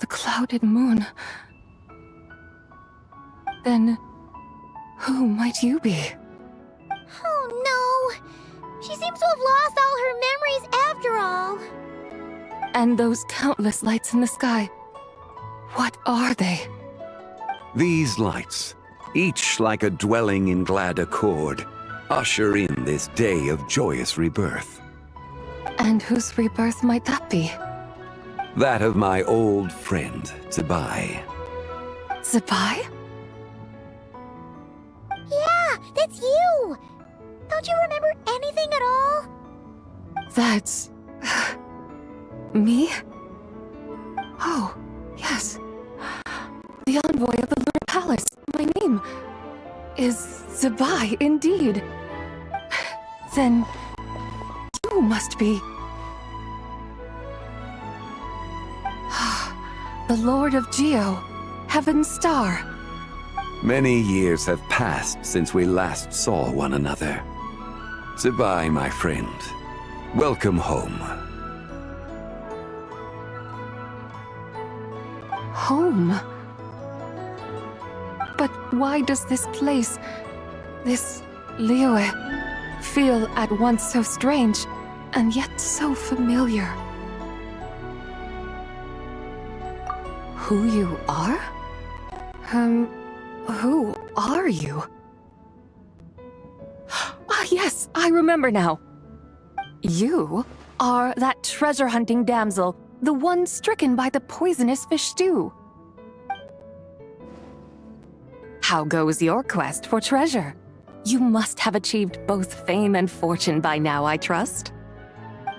the clouded moon. Then, who might you be? Oh no! She seems to have lost all her memories after all. And those countless lights in the sky. What are they? These lights, each like a dwelling in glad accord, usher in this day of joyous rebirth. And whose rebirth might that be? That of my old friend, Zibai. Zibai? Yeah, that's you! Don't you remember anything at all? That's Me? Oh, yes. The envoy of the Lunar Palace. My name is Zabai, indeed. Then you must be... the Lord of Geo, Heaven's Star. Many years have passed since we last saw one another. Zabai, my friend. Welcome home. Home? But why does this place, this Liyue, feel at once so strange and yet so familiar? Who you are? Who are you? Ah, yes, I remember now. You are that treasure-hunting damsel, the one stricken by the poisonous fish stew. How goes your quest for treasure? You must have achieved both fame and fortune by now, I trust.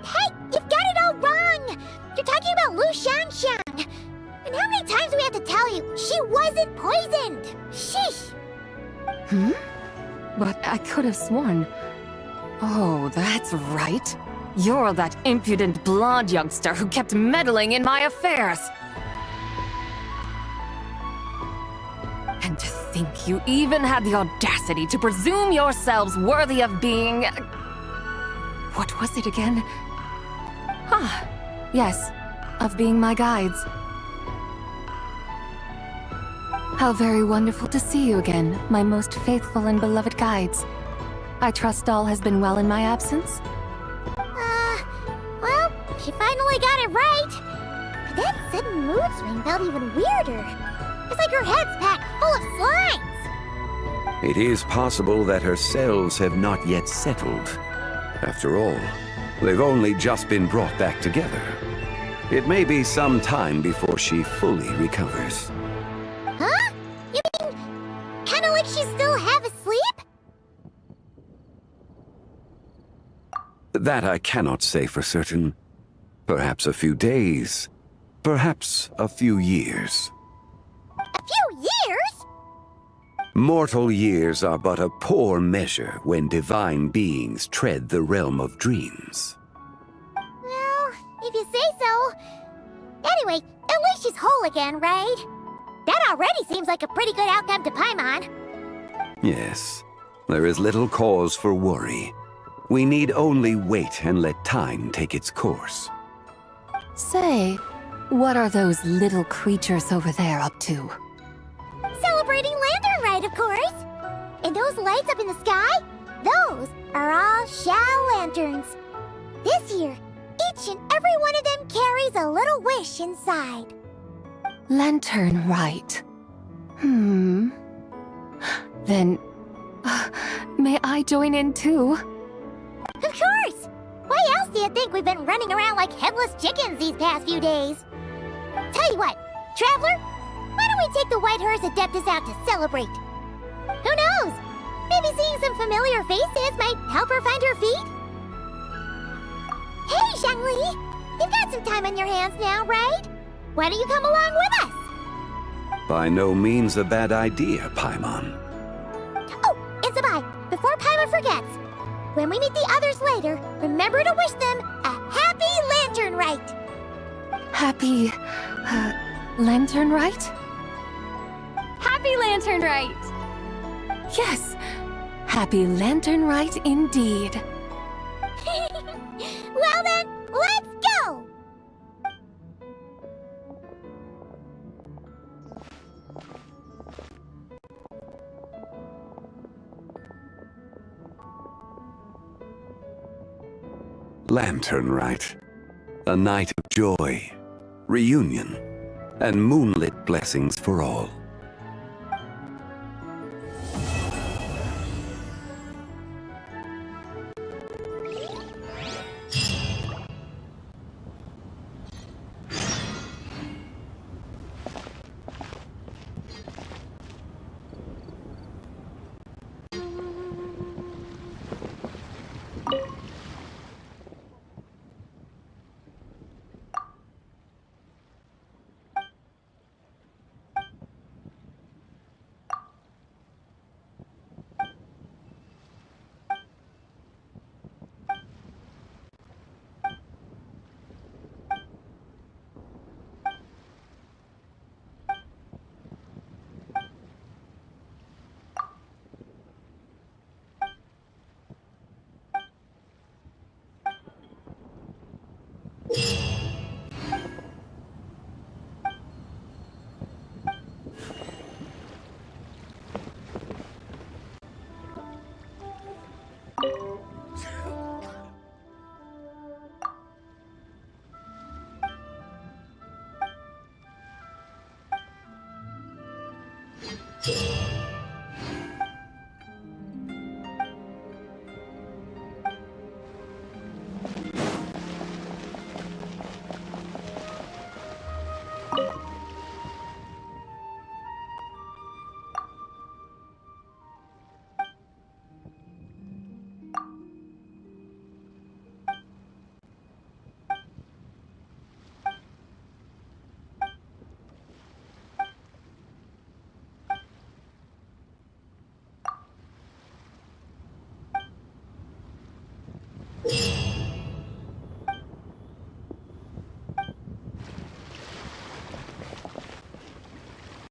Hey, you've got it all wrong! You're talking about Lu Xiangxiang! And how many times do we have to tell you? She wasn't poisoned! Sheesh! But I could have sworn... Oh, that's right. You're that impudent blonde youngster who kept meddling in my affairs. And to think you even had the audacity to presume yourselves worthy of being... What was it again? Ah, yes, of being my guides. How very wonderful to see you again, my most faithful and beloved guides. I trust all has been well in my absence? Well, she finally got it right. But that sudden mood swing felt even weirder. It's like her head's packed full of slimes. It is possible that her cells have not yet settled. After all, they've only just been brought back together. It may be some time before she fully recovers. Huh? You mean, kinda like she's still half asleep? That I cannot say for certain. Perhaps a few days. Perhaps a few years. A few years? Mortal years are but a poor measure when divine beings tread the realm of dreams. Well, if you say so. Anyway, at least she's whole again, right? That already seems like a pretty good outcome to Paimon. Yes, there is little cause for worry. We need only wait and let time take its course. Say, what are those little creatures over there up to? Celebrating Lanternlit, of course! And those lights up in the sky? Those are all Xiao lanterns. This year, each and every one of them carries a little wish inside. Lanternlit. Then, may I join in too? Of course! Why else do you think we've been running around like headless chickens these past few days? Tell you what, Traveler, why don't we take the White Hearse Adeptus out to celebrate? Who knows? Maybe seeing some familiar faces might help her find her feet? Hey, Xiangli! You've got some time on your hands now, right? Why don't you come along with us? By no means a bad idea, Paimon. Oh, and Zabai, before Paimon forgets, when we meet the others later, remember to wish them a happy Lanternlit! Happy... Lanternlit? Happy Lanternlit! Yes, happy Lanternlit indeed. Well then, let's go! Lanternlit. A night of joy, reunion, and moonlit blessings for all.